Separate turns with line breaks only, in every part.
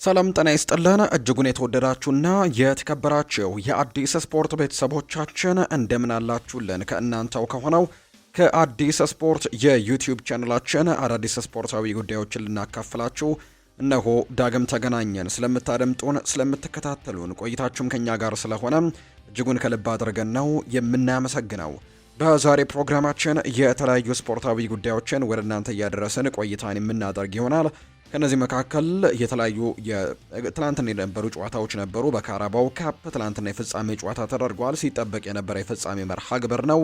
ሰላም ጤና ይስጥልን እጅጉን የተወደዳችሁና የተከበራችሁ የአዲስ ስፖርት ቤተሰቦቻችን እንደምን አላችሁልን? ከእናንተው ከሆነው ከአዲስ ስፖርት የዩቲዩብ ቻናላችን አዳዲስ ስፖርታዊ ጉዳዮችን ልናካፍላችሁ እነሆ ዳግም ተገናኘን። ስለምታደምጡን፣ ስለምትከታተሉን ቆይታችሁም ከኛ ጋር ስለሆነ እጅጉን ከልብ አድርገን ነው የምናመሰግነው። በዛሬ ፕሮግራማችን የተለያዩ ስፖርታዊ ጉዳዮችን ወደ እናንተ እያደረስን ቆይታን የምናደርግ ይሆናል። ከነዚህ መካከል የተለያዩ ትላንትና የነበሩ ጨዋታዎች ነበሩ። በካራባው ካፕ ትላንትና የፍጻሜ ጨዋታ ተደርጓል። ሲጠበቅ የነበረ የፍጻሜ መርሃ ግብር ነው።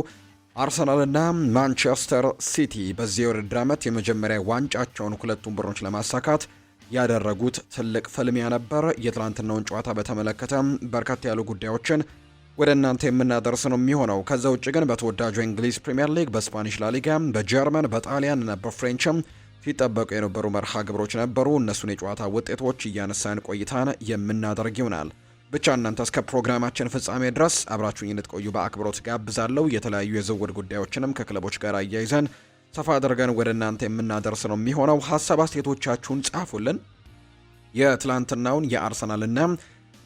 አርሰናልና ማንቸስተር ሲቲ በዚህ የውድድር ዓመት የመጀመሪያ ዋንጫቸውን ሁለቱም ቡድኖች ለማሳካት ያደረጉት ትልቅ ፍልሚያ ነበር። የትላንትናውን ጨዋታ በተመለከተ በርከት ያሉ ጉዳዮችን ወደ እናንተ የምናደርስ ነው የሚሆነው። ከዛ ውጭ ግን በተወዳጁ የእንግሊዝ ፕሪምየር ሊግ፣ በስፓኒሽ ላሊጋ፣ በጀርመን፣ በጣሊያን እና በፍሬንችም ሲጠበቁ የነበሩ መርሃ ግብሮች ነበሩ። እነሱን የጨዋታ ውጤቶች እያነሳን ቆይታን የምናደርግ ይሆናል። ብቻ እናንተ እስከ ፕሮግራማችን ፍጻሜ ድረስ አብራችሁኝ እንድትቆዩ በአክብሮት ጋብዛለሁ። የተለያዩ የዝውውር ጉዳዮችንም ከክለቦች ጋር አያይዘን ሰፋ አድርገን ወደ እናንተ የምናደርስ ነው የሚሆነው። ሀሳብ አስተያየቶቻችሁን ጻፉልን። የትላንትናውን የአርሰናልና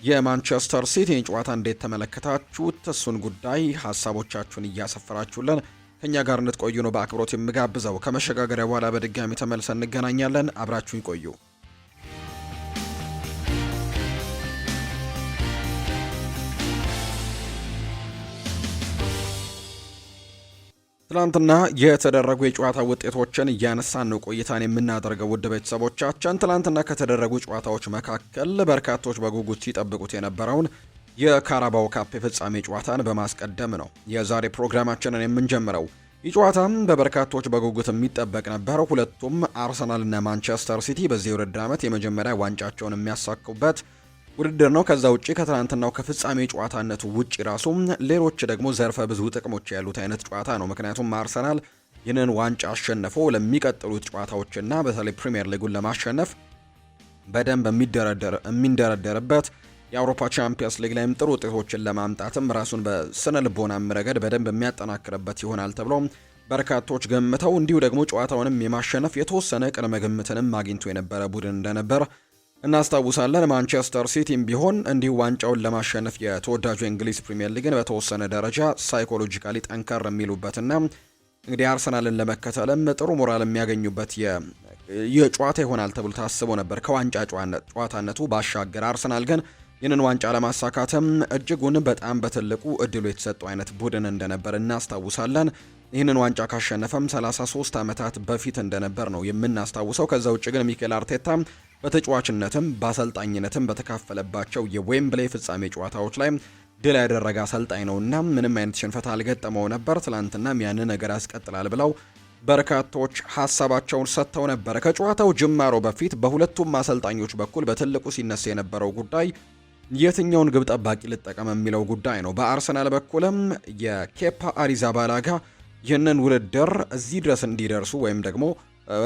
የማንቸስተር ሲቲ ጨዋታ እንዴት ተመለከታችሁት? እሱን ጉዳይ ሀሳቦቻችሁን እያሰፈራችሁልን ከኛ ጋር እንድትቆዩ ነው በአክብሮት የምጋብዘው። ከመሸጋገሪያ በኋላ በድጋሚ ተመልሰን እንገናኛለን። አብራችሁን ቆዩ። ትላንትና የተደረጉ የጨዋታ ውጤቶችን እያነሳን ነው ቆይታን የምናደርገው። ውድ ቤተሰቦቻችን ትላንትና ከተደረጉ ጨዋታዎች መካከል በርካቶች በጉጉት ሲጠብቁት የነበረውን የካራባው ካፕ የፍጻሜ ጨዋታን በማስቀደም ነው የዛሬ ፕሮግራማችንን የምንጀምረው። ይህ ጨዋታም በበርካቶች በጉጉት የሚጠበቅ ነበር። ሁለቱም አርሰናልና ማንቸስተር ሲቲ በዚህ የውድድር ዓመት የመጀመሪያ ዋንጫቸውን የሚያሳኩበት ውድድር ነው። ከዛ ውጪ ከትናንትናው ከፍጻሜ ጨዋታነቱ ውጪ ራሱ ሌሎች ደግሞ ዘርፈ ብዙ ጥቅሞች ያሉት አይነት ጨዋታ ነው። ምክንያቱም አርሰናል ይህንን ዋንጫ አሸንፎ ለሚቀጥሉት ጨዋታዎችና በተለይ ፕሪሚየር ሊጉን ለማሸነፍ በደንብ የሚንደረደርበት የአውሮፓ ቻምፒየንስ ሊግ ላይም ጥሩ ውጤቶችን ለማምጣትም ራሱን በስነ ልቦናም ረገድ በደንብ የሚያጠናክርበት ይሆናል ተብሎ በርካቶች ገምተው እንዲሁ ደግሞ ጨዋታውንም የማሸነፍ የተወሰነ ቅድመ ግምትንም አግኝቶ የነበረ ቡድን እንደነበር እናስታውሳለን። ማንቸስተር ሲቲም ቢሆን እንዲሁ ዋንጫውን ለማሸነፍ የተወዳጁ የእንግሊዝ ፕሪምየር ሊግን በተወሰነ ደረጃ ሳይኮሎጂካሊ ጠንከር የሚሉበትና እንግዲህ አርሰናልን ለመከተልም ጥሩ ሞራል የሚያገኙበት የጨዋታ ይሆናል ተብሎ ታስቦ ነበር ከዋንጫ ጨዋታነቱ ባሻገር። አርሰናል ግን ይህንን ዋንጫ ለማሳካትም እጅጉን በጣም በትልቁ እድሉ የተሰጠው አይነት ቡድን እንደነበር እናስታውሳለን። ይህንን ዋንጫ ካሸነፈም 33 ዓመታት በፊት እንደነበር ነው የምናስታውሰው። ከዛ ውጭ ግን ሚኬል አርቴታ በተጫዋችነትም በአሰልጣኝነትም በተካፈለባቸው የዌምብሌይ ፍጻሜ ጨዋታዎች ላይ ድል ያደረገ አሰልጣኝ ነውና ምንም አይነት ሽንፈት አልገጠመው ነበር። ትላንትናም ያንን ነገር ያስቀጥላል ብለው በርካቶች ሀሳባቸውን ሰጥተው ነበር። ከጨዋታው ጅማሮ በፊት በሁለቱም አሰልጣኞች በኩል በትልቁ ሲነሳ የነበረው ጉዳይ የትኛውን ግብ ጠባቂ ልጠቀም የሚለው ጉዳይ ነው። በአርሰናል በኩልም የኬፓ አሪዛባላጋ ይህንን ውድድር እዚህ ድረስ እንዲደርሱ ወይም ደግሞ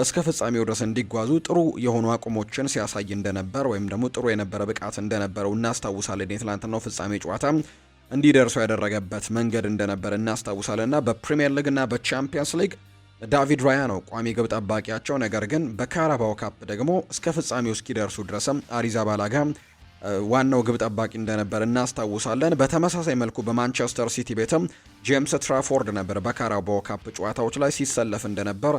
እስከ ፍጻሜው ድረስ እንዲጓዙ ጥሩ የሆኑ አቁሞችን ሲያሳይ እንደነበር ወይም ደግሞ ጥሩ የነበረ ብቃት እንደነበረው እናስታውሳለን። የትላንትናው ፍጻሜ ጨዋታ እንዲደርሱ ያደረገበት መንገድ እንደነበር እናስታውሳለንና በፕሪሚየር ሊግ እና በቻምፒየንስ ሊግ ዳቪድ ራያ ነው ቋሚ ግብ ጠባቂያቸው። ነገር ግን በካራባው ካፕ ደግሞ እስከ ፍጻሜው እስኪደርሱ ድረስም አሪዛባላጋ ዋናው ግብ ጠባቂ እንደነበር እናስታውሳለን። በተመሳሳይ መልኩ በማንቸስተር ሲቲ ቤትም ጄምስ ትራፎርድ ነበር በካራባው ካፕ ጨዋታዎች ላይ ሲሰለፍ እንደነበር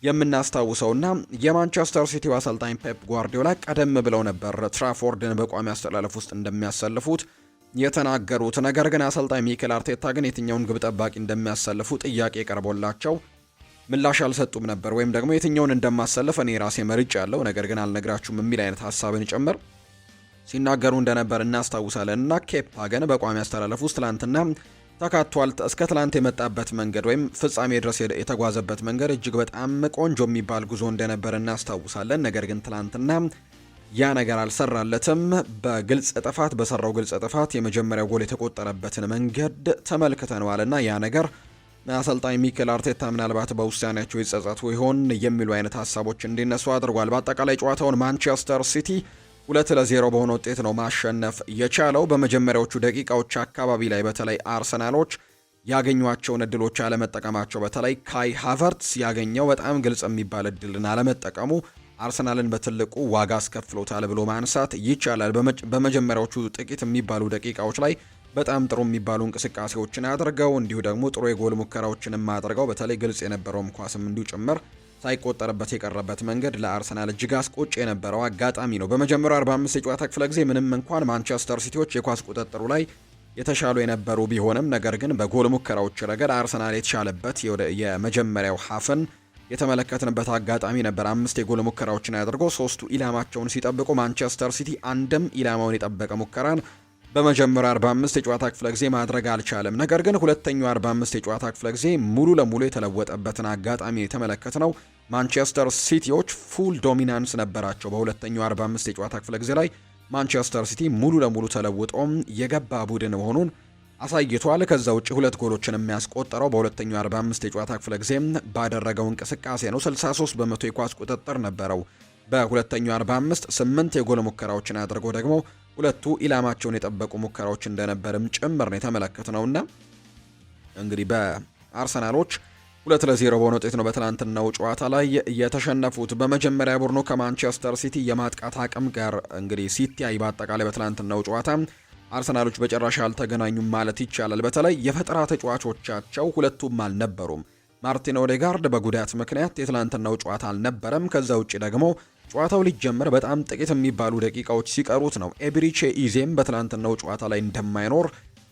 የምናስታውሰውና የማንቸስተር ሲቲው አሰልጣኝ ፔፕ ጓርዲዮላ ቀደም ብለው ነበር ትራፎርድን በቋሚ አስተላለፍ ውስጥ እንደሚያሰልፉት የተናገሩት። ነገር ግን አሰልጣኝ ሚኬል አርቴታ ግን የትኛውን ግብ ጠባቂ እንደሚያሰልፉ ጥያቄ ቀርቦላቸው ምላሽ አልሰጡም ነበር። ወይም ደግሞ የትኛውን እንደማሰልፍ እኔ ራሴ መርጫ ያለው ነገር ግን አልነግራችሁም የሚል አይነት ሀሳብን ጭምር ሲናገሩ እንደነበር እናስታውሳለን። እና ኬፓ ግን በቋሚ አስተላለፍ ውስጥ ትላንትና ተካቷል። እስከ ትላንት የመጣበት መንገድ ወይም ፍጻሜ ድረስ የተጓዘበት መንገድ እጅግ በጣም ቆንጆ የሚባል ጉዞ እንደነበር እናስታውሳለን። ነገር ግን ትላንትና ያ ነገር አልሰራለትም። በግልጽ ጥፋት በሰራው ግልጽ ጥፋት የመጀመሪያው ጎል የተቆጠረበትን መንገድ ተመልክተነዋልና ያ ነገር አሰልጣኝ ሚኬል አርቴታ ምናልባት በውሳኔያቸው ይጸጸቱ ይሆን የሚሉ አይነት ሀሳቦች እንዲነሱ አድርጓል። በአጠቃላይ ጨዋታውን ማንቸስተር ሲቲ 2-0 በሆነ ውጤት ነው ማሸነፍ የቻለው። በመጀመሪያዎቹ ደቂቃዎች አካባቢ ላይ በተለይ አርሰናሎች ያገኟቸውን እድሎች አለመጠቀማቸው፣ በተለይ ካይ ሃቨርትስ ያገኘው በጣም ግልጽ የሚባል እድልን አለመጠቀሙ አርሰናልን በትልቁ ዋጋ አስከፍሎታል ብሎ ማንሳት ይቻላል። በመጀመሪያዎቹ ጥቂት የሚባሉ ደቂቃዎች ላይ በጣም ጥሩ የሚባሉ እንቅስቃሴዎችን አድርገው እንዲሁ ደግሞ ጥሩ የጎል ሙከራዎችንም አድርገው በተለይ ግልጽ የነበረውም ኳስም እንዲሁ ጭምር ሳይቆጠርበት የቀረበት መንገድ ለአርሰናል እጅግ አስቆጭ የነበረው አጋጣሚ ነው። በመጀመሪያው 45 የጨዋታ ክፍለ ጊዜ ምንም እንኳን ማንቸስተር ሲቲዎች የኳስ ቁጥጥሩ ላይ የተሻሉ የነበሩ ቢሆንም ነገር ግን በጎል ሙከራዎች ረገድ አርሰናል የተሻለበት የመጀመሪያው ሀፍን የተመለከትንበት አጋጣሚ ነበር። 5 የጎል ሙከራዎችን አድርገው 3ቱ ኢላማቸውን ሲጠብቁ ማንቸስተር ሲቲ አንድም ኢላማውን የጠበቀ ሙከራን በመጀመሪያው 45 የጨዋታ ክፍለ ጊዜ ማድረግ አልቻለም። ነገር ግን ሁለተኛው 45 የጨዋታ ክፍለ ጊዜ ሙሉ ለሙሉ የተለወጠበትን አጋጣሚ የተመለከትነው ማንቸስተር ሲቲዎች ፉል ዶሚናንስ ነበራቸው። በሁለተኛው 45 የጨዋታ ክፍለ ጊዜ ላይ ማንቸስተር ሲቲ ሙሉ ለሙሉ ተለውጦም የገባ ቡድን መሆኑን አሳይቷል። ከዛ ውጪ 2 ጎሎችን የሚያስቆጠረው በሁለተኛው 45 የጨዋታ ክፍለ ጊዜ ባደረገው እንቅስቃሴ ነው። 63 በመቶ የኳስ ቁጥጥር ነበረው። በሁለተኛው 45 8 የጎል ሙከራዎችን አድርገው ደግሞ 2ቱ ኢላማቸውን የጠበቁ ሙከራዎች እንደነበርም ጭምር ነው የተመለከትነውና እንግዲህ በአርሰናሎች 2-0 በሆነ ውጤት ነው በትናንትናው ጨዋታ ላይ የተሸነፉት። በመጀመሪያ ቡድኑ ከማንቸስተር ሲቲ የማጥቃት አቅም ጋር እንግዲህ ሲቲያይ በአጠቃላይ በትናንትናው ጨዋታ አርሰናሎች በጭራሽ አልተገናኙም ማለት ይቻላል። በተለይ የፈጠራ ተጫዋቾቻቸው ሁለቱም አልነበሩም። ማርቲን ኦዴጋርድ በጉዳት ምክንያት የትናንትናው ጨዋታ አልነበረም። ከዛ ውጪ ደግሞ ጨዋታው ሊጀመር በጣም ጥቂት የሚባሉ ደቂቃዎች ሲቀሩት ነው ኤብሪቼ ኢዜም በትናንትናው ጨዋታ ላይ እንደማይኖር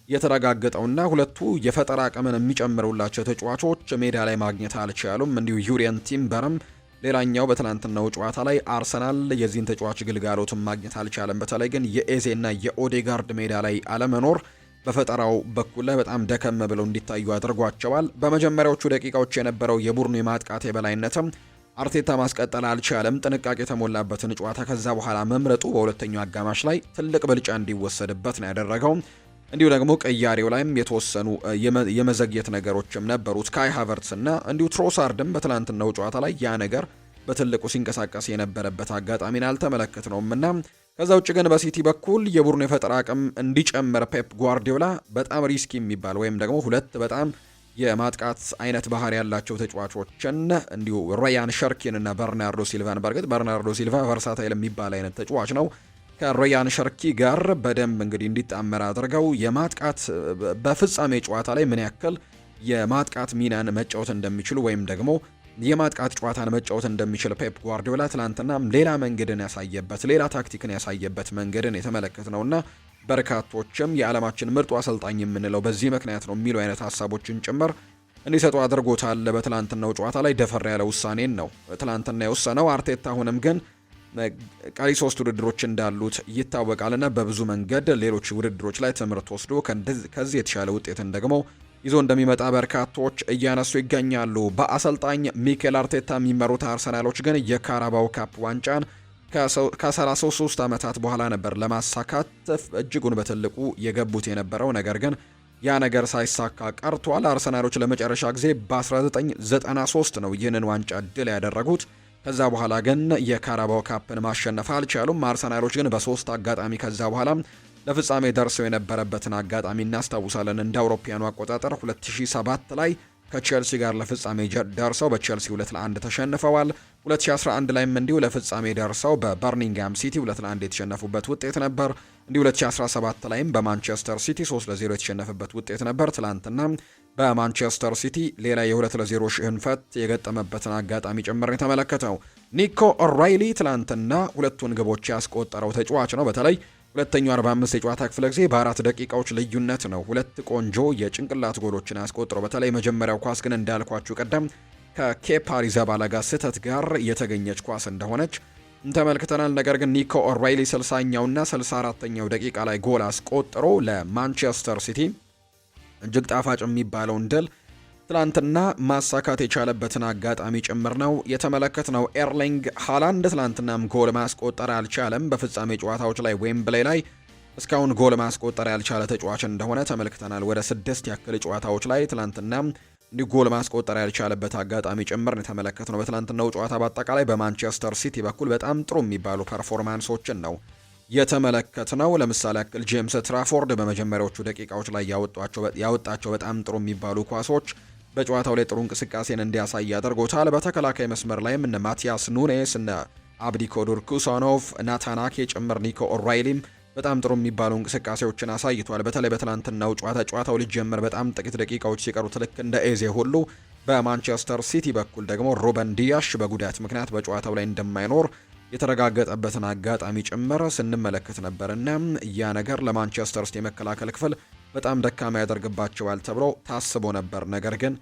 የተረጋገጠውና ሁለቱ የፈጠራ አቅምን የሚጨምሩላቸው ተጫዋቾች ሜዳ ላይ ማግኘት አልቻሉም። እንዲሁ ዩሪየን ቲምበርም ሌላኛው በትናንትናው ጨዋታ ላይ አርሰናል የዚህን ተጫዋች ግልጋሎትን ማግኘት አልቻለም። በተለይ ግን የኤዜና የኦዴጋርድ ሜዳ ላይ አለመኖር በፈጠራው በኩል ላይ በጣም ደከም ብለው እንዲታዩ አድርጓቸዋል። በመጀመሪያዎቹ ደቂቃዎች የነበረው የቡድኑ የማጥቃት የበላይነትም አርቴታ ማስቀጠል አልቻለም። ጥንቃቄ የተሞላበትን ጨዋታ ከዛ በኋላ መምረጡ በሁለተኛው አጋማሽ ላይ ትልቅ ብልጫ እንዲወሰድበት ነው ያደረገው። እንዲሁ ደግሞ ቀያሪው ላይም የተወሰኑ የመዘግየት ነገሮችም ነበሩት። ካይ ሃቨርትስ እና እንዲሁ ትሮሳርድም በትናንትናው ጨዋታ ላይ ያ ነገር በትልቁ ሲንቀሳቀስ የነበረበት አጋጣሚን አልተመለከትነውም እና ከዛ ውጭ ግን በሲቲ በኩል የቡድኑ የፈጠራ አቅም እንዲጨምር ፔፕ ጓርዲዮላ በጣም ሪስኪ የሚባል ወይም ደግሞ 2 በጣም የማጥቃት አይነት ባህሪ ያላቸው ተጫዋቾችን እንዲሁ ሮያን ሸርኪን እና በርናርዶ ሲልቫን በርግጥ በርናርዶ ሲልቫ ቨርሳታይል የሚባል አይነት ተጫዋች ነው ከሮያን ሸርኪ ጋር በደንብ እንግዲህ እንዲጣመር አድርገው የማጥቃት በፍጻሜ ጨዋታ ላይ ምን ያክል የማጥቃት ሚናን መጫወት እንደሚችሉ ወይም ደግሞ የማጥቃት ጨዋታን መጫወት እንደሚችል ፔፕ ጓርዲዮላ ትላንትና ሌላ መንገድን ያሳየበት ሌላ ታክቲክን ያሳየበት መንገድን የተመለከትነውና በርካቶችም የዓለማችን ምርጡ አሰልጣኝ የምንለው በዚህ ምክንያት ነው የሚሉ አይነት ሀሳቦችን ጭምር እንዲሰጡ አድርጎታል። በትላንትናው ጨዋታ ላይ ደፈር ያለ ውሳኔን ነው ትላንትና የወሰነው። አርቴታ አሁንም ግን ቀሪ 3 ውድድሮች እንዳሉት ይታወቃልና በብዙ መንገድ ሌሎች ውድድሮች ላይ ትምህርት ወስዶ ከዚህ የተሻለ ውጤትን ደግሞ ይዞ እንደሚመጣ በርካቶች እያነሱ ይገኛሉ። በአሰልጣኝ ሚኬል አርቴታ የሚመሩት አርሰናሎች ግን የካራባው ካፕ ዋንጫን ከ33 ዓመታት በኋላ ነበር ለማሳካት እጅጉን በትልቁ የገቡት የነበረው። ነገር ግን ያ ነገር ሳይሳካ ቀርቷል። አርሰናሎች ለመጨረሻ ጊዜ በ1993 ነው ይህንን ዋንጫ ድል ያደረጉት። ከዛ በኋላ ግን የካራባው ካፕን ማሸነፍ አልቻሉም። አርሰናሎች ግን በ3 አጋጣሚ ከዛ በኋላ ለፍጻሜ ደርሰው የነበረበትን አጋጣሚ እናስታውሳለን። እንደ አውሮፓውያኑ አቆጣጠር 2007 ላይ ከቼልሲ ጋር ለፍጻሜ ደርሰው በቼልሲ 2-1 ተሸንፈዋል። 2011 ላይም እንዲሁ ለፍጻሜ ደርሰው በበርሚንግሃም ሲቲ 2-1 የተሸነፉበት ውጤት ነበር። እንዲሁ 2017 ላይም በማንቸስተር ሲቲ 3-0 የተሸነፈበት ውጤት ነበር። ትላንትና በማንቸስተር ሲቲ ሌላ የ2-0 ሽንፈት የገጠመበትን አጋጣሚ ጭምር የተመለከተው ኒኮ ኦራይሊ ትላንትና 2 ግቦች ያስቆጠረው ተጫዋች ነው። በተለይ ሁለተኛው 45 የጨዋታ ክፍለ ጊዜ በ4 ደቂቃዎች ልዩነት ነው 2 ቆንጆ የጭንቅላት ጎሎችን ያስቆጠረው። በተለይ መጀመሪያው ኳስ ግን እንዳልኳችሁ ቀደም ከኬፓ አሪዛባላጋ ስህተት ጋር የተገኘች ኳስ እንደሆነች ተመልክተናል። ነገር ግን ኒኮ ኦራይሊ 60ኛውና 64ኛው ደቂቃ ላይ ጎል አስቆጥሮ ለማንቸስተር ሲቲ እጅግ ጣፋጭ የሚባለውን ድል ትላንትና ማሳካት የቻለበትን አጋጣሚ ጭምር ነው የተመለከትነው። ኤርሊንግ ሃላንድ ትላንትናም ጎል ማስቆጠር አልቻለም። በፍጻሜ ጨዋታዎች ላይ ዌምብሌይ ላይ እስካሁን ጎል ማስቆጠር ያልቻለ ተጫዋች እንደሆነ ተመልክተናል። ወደ 6 ያክል ጨዋታዎች ላይ ትላንትና እንዲህ ጎል ማስቆጠር ያልቻለበት አጋጣሚ ጭምር ነው የተመለከትነው። በትላንትናው ጨዋታ በአጠቃላይ በማንቸስተር ሲቲ በኩል በጣም ጥሩ የሚባሉ ፐርፎርማንሶችን ነው የተመለከትነው። ለምሳሌ ያክል ጄምስ ትራፎርድ በመጀመሪያዎቹ ደቂቃዎች ላይ ያወጣቸው በጣም ጥሩ የሚባሉ ኳሶች በጨዋታው ላይ ጥሩ እንቅስቃሴን እንዲያሳይ ያደርጎታል። በተከላካይ መስመር ላይም እነ ማቲያስ ኑኔስ እነ አብዲኮዱር ኩሳኖቭ፣ ናታናኬ ጭምር ኒኮ ኦራይሊም በጣም ጥሩ የሚባሉ እንቅስቃሴዎችን አሳይቷል። በተለይ በትናንትናው ጨዋታው ሊጀመር በጣም ጥቂት ደቂቃዎች ሲቀሩት ልክ እንደ ኤዜ ሁሉ በማንቸስተር ሲቲ በኩል ደግሞ ሩበን ዲያሽ በጉዳት ምክንያት በጨዋታው ላይ እንደማይኖር የተረጋገጠበትን አጋጣሚ ጭምር ስንመለከት ነበርና ያ ነገር ለማንቸስተር ሲቲ የመከላከል ክፍል በጣም ደካማ ያደርግባቸዋል ተብሎ ታስቦ ነበር። ነገር ግን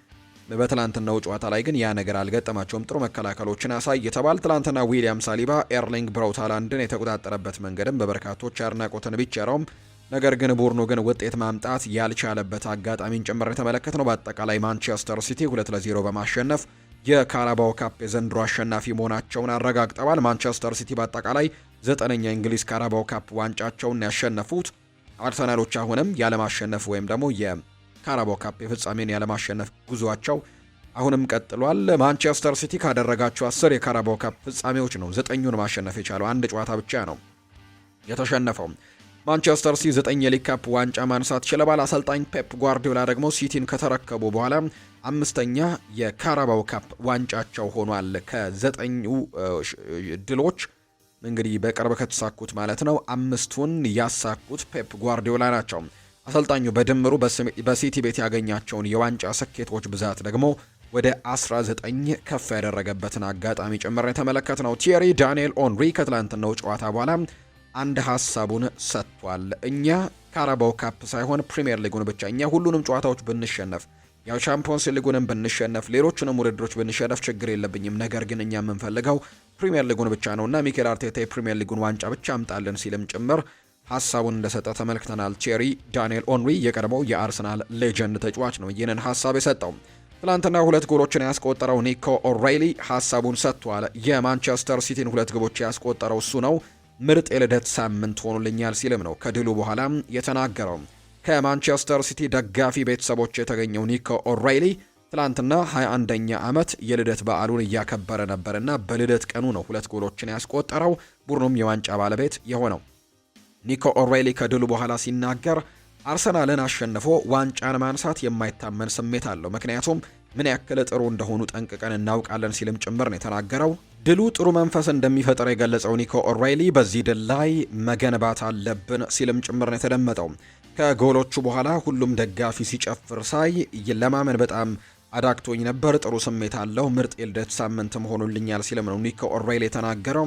በትላንትናው ጨዋታ ላይ ግን ያ ነገር አልገጠማቸውም። ጥሩ መከላከሎችን አሳይተዋል። ትላንትና ዊሊያም ሳሊባ ኤርሊንግ ብራውት ሃላንድን የተቆጣጠረበት መንገድም በበርካቶች አድናቆትን ቢቸረውም ነገር ግን ቡድኑ ግን ውጤት ማምጣት ያልቻለበት አጋጣሚን ጭምር የተመለከት ነው። በአጠቃላይ ማንቸስተር ሲቲ 2-0 በማሸነፍ የካራባኦ ካፕ የዘንድሮ አሸናፊ መሆናቸውን አረጋግጠዋል። ማንቸስተር ሲቲ በአጠቃላይ 9ኛ የእንግሊዝ ካራባኦ ካፕ ዋንጫቸውን ያሸነፉት። አርሰናሎች አሁንም ያለማሸነፍ ወይም ደግሞ የካራባኦ ካፕ የፍጻሜን ያለማሸነፍ ጉዟቸው አሁንም ቀጥሏል። ማንቸስተር ሲቲ ካደረጋቸው 10 የካራባኦ ካፕ ፍጻሜዎች ነው 9ኙን ማሸነፍ የቻለው። አንድ ጨዋታ ብቻ ነው የተሸነፈው። ማንቸስተር ሲቲ 9 የሊግ ካፕ ዋንጫ ማንሳት ችለዋል። አሰልጣኝ ፔፕ ጓርዲዮላ ደግሞ ሲቲን ከተረከቡ በኋላ 5ኛ የካራባኦ ካፕ ዋንጫቸው ሆኗል። ከ9ኙ ድሎች እንግዲህ በቅርብ ከተሳኩት ማለት ነው 5ቱን ያሳኩት ፔፕ ጓርዲዮላ ናቸው። አሰልጣኙ በድምሩ በሲቲ ቤት ያገኛቸውን የዋንጫ ስኬቶች ብዛት ደግሞ ወደ 19 ከፍ ያደረገበትን አጋጣሚ ጭምር የተመለከትነው። ቲየሪ ዳንኤል ኦንሪ ከትላንትናው ጨዋታ በኋላ አንድ ሀሳቡን ሰጥቷል። እኛ ካራባኦ ካፕ ሳይሆን ፕሪሚየር ሊጉን ብቻ እኛ ሁሉንም ጨዋታዎች ብንሸነፍ ያው ቻምፒዮንስ ሊጉንም ብንሸነፍ ሌሎችንም ውድድሮች ብንሸነፍ ችግር የለብኝም፣ ነገር ግን እኛ የምንፈልገው ፕሪሚየር ሊጉን ብቻ ነውና ሚኬል አርቴታ የፕሪሚየር ሊጉን ዋንጫ ብቻ አምጣልን ሲልም ጭምር ሀሳቡን እንደሰጠ ተመልክተናል። ቲየሪ ዳንኤል ኦንሪ የቀድሞው የአርሰናል ሌጀንድ ተጫዋች ነው ይህንን ሀሳብ የሰጠው። ትላንትና 2 ጎሎችን ያስቆጠረው ኒኮ ኦራይሊ ሀሳቡን ሰጥቷል። የማንቸስተር ሲቲን 2 ግቦች ያስቆጠረው እሱ ነው። ምርጥ የልደት ሳምንት ሆኖልኛል ሲልም ነው ከድሉ በኋላ የተናገረው። ከማንቸስተር ሲቲ ደጋፊ ቤተሰቦች የተገኘው ኒኮ ኦራይሊ ትላንትና 21ኛ ዓመት የልደት በዓሉን እያከበረ ነበርና በልደት ቀኑ ነው 2 ጎሎችን ያስቆጠረው፣ ቡድኑም የዋንጫ ባለቤት የሆነው። ኒኮ ኦራይሊ ከድሉ በኋላ ሲናገር አርሰናልን አሸንፎ ዋንጫን ማንሳት የማይታመን ስሜት አለው፣ ምክንያቱም ምን ያክል ጥሩ እንደሆኑ ጠንቅቀን እናውቃለን ሲልም ጭምር ነው የተናገረው። ድሉ ጥሩ መንፈስ እንደሚፈጥር የገለጸው ኒኮ ኦራይሊ በዚህ ድል ላይ መገንባት አለብን ሲልም ጭምር ነው የተደመጠው። ከጎሎቹ በኋላ ሁሉም ደጋፊ ሲጨፍር ሳይ ለማመን በጣም አዳግቶኝ ነበር፣ ጥሩ ስሜት አለው፣ ምርጥ የልደት ሳምንት ሆኖልኛል ሲልም ነው ኒኮ ኦራይሊ የተናገረው።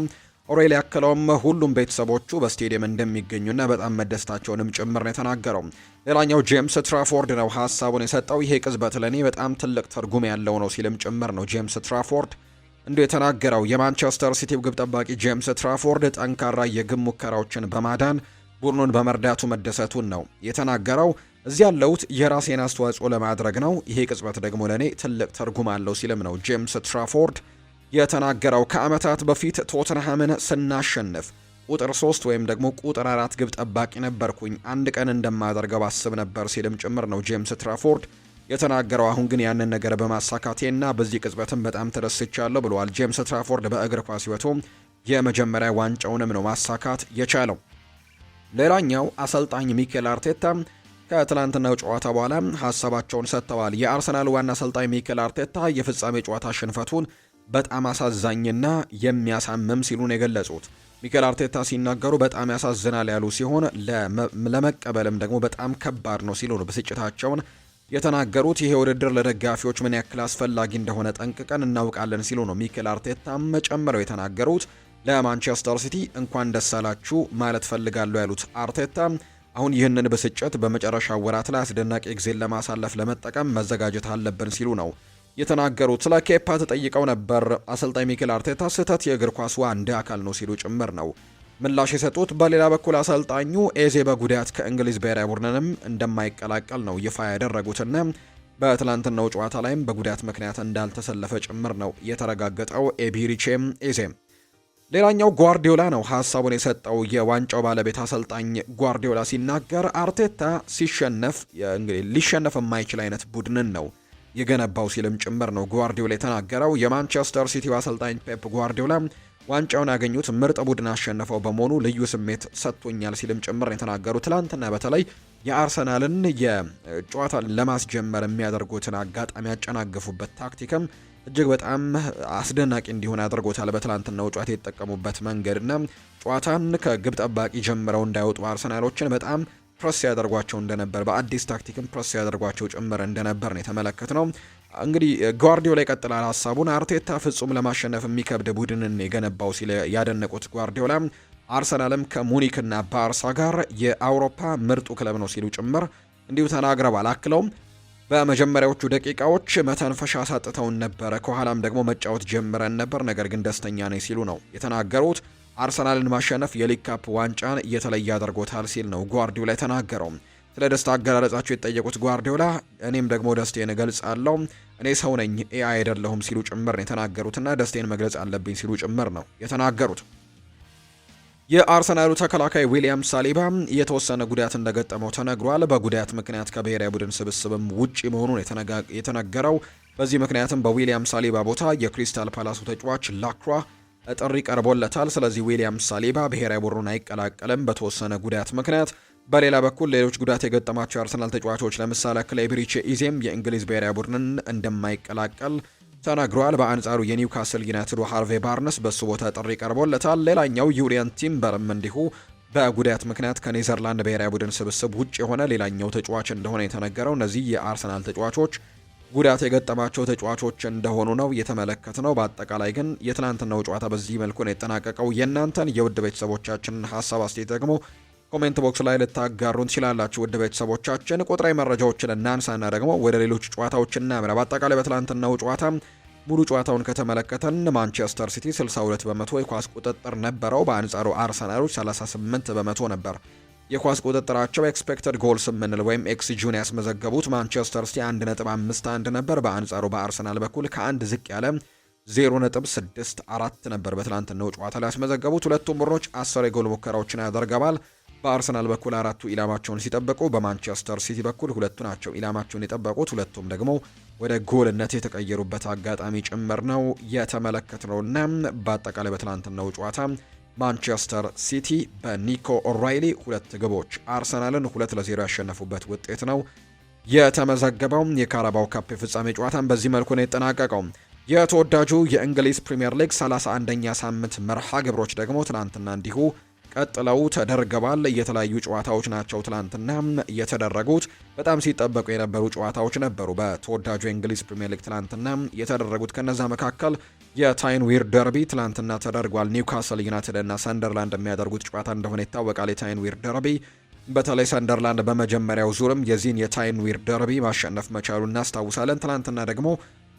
ኦራይሊ ያከለውም ሁሉም ቤተሰቦቹ በስቴዲየም እንደሚገኙና በጣም መደሰታቸውንም ጭምር ነው የተናገረው። ሌላኛው ጄምስ ትራፎርድ ነው ሀሳቡን የሰጠው። ይሄ ቅጽበት ለኔ በጣም ትልቅ ትርጉም ያለው ነው ሲልም ጭምር ነው ጄምስ ትራፎርድ እንዲሁ የተናገረው። የማንቸስተር ሲቲው ግብ ጠባቂ ጄምስ ትራፎርድ ጠንካራ የግብ ሙከራዎችን በማዳን ቡድኑን በመርዳቱ መደሰቱን ነው የተናገረው። እዚህ ያለሁት የራሴን አስተዋጽኦ ለማድረግ ነው፣ ይሄ ቅጽበት ደግሞ ለኔ ትልቅ ትርጉም አለው ሲልም ነው ጄምስ ትራፎርድ የተናገረው። ከዓመታት በፊት ቶተንሃምን ስናሸንፍ ቁጥር 3 ወይም ደግሞ ቁጥር 4 ግብ ጠባቂ ነበርኩኝ፣ አንድ ቀን እንደማደርገው አስብ ነበር ሲልም ጭምር ነው ጄምስ ትራፎርድ የተናገረው። አሁን ግን ያንን ነገር በማሳካቴና በዚህ ቅጽበትም በጣም ተደስቻለሁ ብለዋል። ጄምስ ትራፎርድ በእግር ኳስ ሕይወቱ የመጀመሪያ ዋንጫውንም ነው ማሳካት የቻለው። ሌላኛው አሰልጣኝ ሚኬል አርቴታ ከትላንትናው ጨዋታ በኋላ ሀሳባቸውን ሰጥተዋል። የአርሰናል ዋና አሰልጣኝ ሚኬል አርቴታ የፍጻሜ ጨዋታ ሽንፈቱን በጣም አሳዛኝና የሚያሳምም ሲሉ ነው የገለጹት። ሚኬል አርቴታ ሲናገሩ በጣም ያሳዝናል ያሉ ሲሆን ለመቀበልም ደግሞ በጣም ከባድ ነው ሲሉ ነው ብስጭታቸውን የተናገሩት። ይሄ ውድድር ለደጋፊዎች ምን ያክል አስፈላጊ እንደሆነ ጠንቅቀን እናውቃለን ሲሉ ነው ሚኬል አርቴታም ጨምረው የተናገሩት። ለማንቸስተር ሲቲ እንኳን ደስ አላችሁ ማለት ፈልጋለሁ ያሉት አርቴታ አሁን ይህንን ብስጭት በመጨረሻ ወራት ላይ አስደናቂ ጊዜን ለማሳለፍ ለመጠቀም መዘጋጀት አለብን ሲሉ ነው የተናገሩት። ስለ ኬፓ ተጠይቀው ነበር አሰልጣኝ ሚኬል አርቴታ ስህተት የእግር ኳሱ አንድ አካል ነው ሲሉ ጭምር ነው ምላሽ የሰጡት። በሌላ በኩል አሰልጣኙ ኤዜ በጉዳት ከእንግሊዝ ብሔራዊ ቡድንም እንደማይቀላቀል ነው ይፋ ያደረጉትና በትላንትናው ጨዋታ ላይም በጉዳት ምክንያት እንዳልተሰለፈ ጭምር ነው የተረጋገጠው። ኤቢሪቼም ኤዜም ሌላኛው ጓርዲዮላ ነው ሀሳቡን የሰጠው። የዋንጫው ባለቤት አሰልጣኝ ጓርዲዮላ ሲናገር አርቴታ ሲሸነፍ እንግዲህ ሊሸነፍ የማይችል አይነት ቡድንን ነው የገነባው ሲልም ጭምር ነው ጓርዲዮላ የተናገረው። የማንቸስተር ሲቲው አሰልጣኝ ፔፕ ጓርዲዮላ ዋንጫውን ያገኙት ምርጥ ቡድን አሸነፈው በመሆኑ ልዩ ስሜት ሰጥቶኛል ሲልም ጭምር የተናገሩት። ትላንትና በተለይ የአርሰናልን የጨዋታ ለማስጀመር የሚያደርጉትን አጋጣሚ ያጨናገፉበት ታክቲክም እጅግ በጣም አስደናቂ እንዲሆን አድርጎታል። በትላንትናው ጨዋታ የተጠቀሙበት መንገድና ጨዋታን ከግብ ጠባቂ ጀምረው እንዳይወጡ አርሰናሎችን በጣም ፕረስ ያደርጓቸው እንደነበር በአዲስ ታክቲክም ፕረስ ያደርጓቸው ጭምር እንደነበር ነው የተመለከትነው። እንግዲህ ጓርዲዮላ ይቀጥላል ሀሳቡን። አርቴታ ፍጹም ለማሸነፍ የሚከብድ ቡድንን የገነባው ሲል ያደነቁት ጓርዲዮላ አርሰናልም ከሙኒክና ባርሳ ጋር የአውሮፓ ምርጡ ክለብ ነው ሲሉ ጭምር እንዲሁ ተናግረዋል። አክለውም በመጀመሪያዎቹ ደቂቃዎች መተንፈሻ ሳጥተውን ነበረ፣ ከኋላም ደግሞ መጫወት ጀምረን ነበር፣ ነገር ግን ደስተኛ ነኝ ሲሉ ነው የተናገሩት። አርሰናልን ማሸነፍ የሊግ ካፕ ዋንጫን እየተለየ አድርጎታል ሲል ነው ጓርዲዮላ የተናገረው። ስለ ደስታ አገላለጻቸው የተጠየቁት ጓርዲዮላ እኔም ደግሞ ደስቴን እገልጻለሁ፣ እኔ ሰው ነኝ ኤአይ አይደለሁም ሲሉ ጭምር ነው የተናገሩትና ደስቴን መግለጽ አለብኝ ሲሉ ጭምር ነው የተናገሩት። የአርሰናሉ ተከላካይ ዊሊያም ሳሊባ የተወሰነ ጉዳት እንደገጠመው ተነግሯል። በጉዳት ምክንያት ከብሔራዊ ቡድን ስብስብም ውጪ መሆኑን የተነገረው። በዚህ ምክንያትም በዊሊያም ሳሊባ ቦታ የክሪስታል ፓላሱ ተጫዋች ላክሯ ጥሪ ቀርቦለታል። ስለዚህ ዊሊያም ሳሊባ ብሔራዊ ቡድኑን አይቀላቀልም በተወሰነ ጉዳት ምክንያት። በሌላ በኩል ሌሎች ጉዳት የገጠማቸው የአርሰናል ተጫዋቾች ለምሳሌ ክሌብሪቼ ኢዜም የእንግሊዝ ብሔራዊ ቡድንን እንደማይቀላቀል ተናግሯል። በአንጻሩ የኒውካስል ዩናይትዱ ሃርቬ ባርነስ በሱ ቦታ ጥሪ ቀርቦለታል። ሌላኛው ዩሪያን ቲምበርም እንዲሁ በጉዳት ምክንያት ከኔዘርላንድ ብሔራዊ ቡድን ስብስብ ውጭ የሆነ ሌላኛው ተጫዋች እንደሆነ የተነገረው። እነዚህ የአርሰናል ተጫዋቾች ጉዳት የገጠማቸው ተጫዋቾች እንደሆኑ ነው የተመለከትነው። በአጠቃላይ ግን የትናንትናው ጨዋታ በዚህ መልኩ ነው የተጠናቀቀው። የእናንተን የውድ ቤተሰቦቻችንን ሀሳብ አስተያየት ደግሞ ኮሜንት ቦክስ ላይ ልታጋሩን ትችላላችሁ። ውድ ቤተሰቦቻችን ቁጥራዊ መረጃዎችን እናንሳና ደግሞ ወደ ሌሎች ጨዋታዎች እናምራ። በአጠቃላይ በትናንትናው ጨዋታ ሙሉ ጨዋታውን ከተመለከተን ማንቸስተር ሲቲ 62 በመቶ የኳስ ቁጥጥር ነበረው። በአንጻሩ አርሰናሎች 38 በመቶ ነበር የኳስ ቁጥጥራቸው። ኤክስፔክተድ ጎልስ የምንል ወይም ኤክስጂውን ያስመዘገቡት ማንቸስተር ሲቲ 1.51 ነበር። በአንጻሩ በአርሰናል በኩል ከአንድ ዝቅ ያለ 0.64 ነበር በትናንትናው ጨዋታ ላይ ያስመዘገቡት። ሁለቱም ቡድኖች 10 የጎል ሙከራዎችን ያደርገዋል። በአርሰናል በኩል 4ቱ ኢላማቸውን ሲጠብቁ፣ በማንቸስተር ሲቲ በኩል 2ቱ ናቸው ኢላማቸውን የጠበቁት። ሁለቱም ደግሞ ወደ ጎልነት የተቀየሩበት አጋጣሚ ጭምር ነው የተመለከትነውና በአጠቃላይ በትናንትናው ጨዋታ ማንቸስተር ሲቲ በኒኮ ኦራይሊ 2 ግቦች አርሰናልን 2-0 ያሸነፉበት ውጤት ነው የተመዘገበው። የካራባው ካፕ የፍጻሜ ጨዋታን በዚህ መልኩ ነው የተጠናቀቀው። የተወዳጁ የእንግሊዝ ፕሪምየር ሊግ 31ኛ ሳምንት መርሃ ግብሮች ደግሞ ትናንትና እንዲሁ ቀጥለው ተደርገዋል። የተለያዩ ጨዋታዎች ናቸው ትላንትና የተደረጉት። በጣም ሲጠበቁ የነበሩ ጨዋታዎች ነበሩ በተወዳጁ የእንግሊዝ ፕሪምየር ሊግ ትላንትና የተደረጉት። ከነዛ መካከል የታይን ዊር ደርቢ ትላንትና ተደርጓል። ኒውካስል ዩናይትድ እና ሰንደርላንድ የሚያደርጉት ጨዋታ እንደሆነ ይታወቃል። የታይን ዊር ደርቢ በተለይ ሰንደርላንድ በመጀመሪያው ዙርም የዚህን የታይን ዊር ደርቢ ማሸነፍ መቻሉ እናስታውሳለን። ትላንትና ደግሞ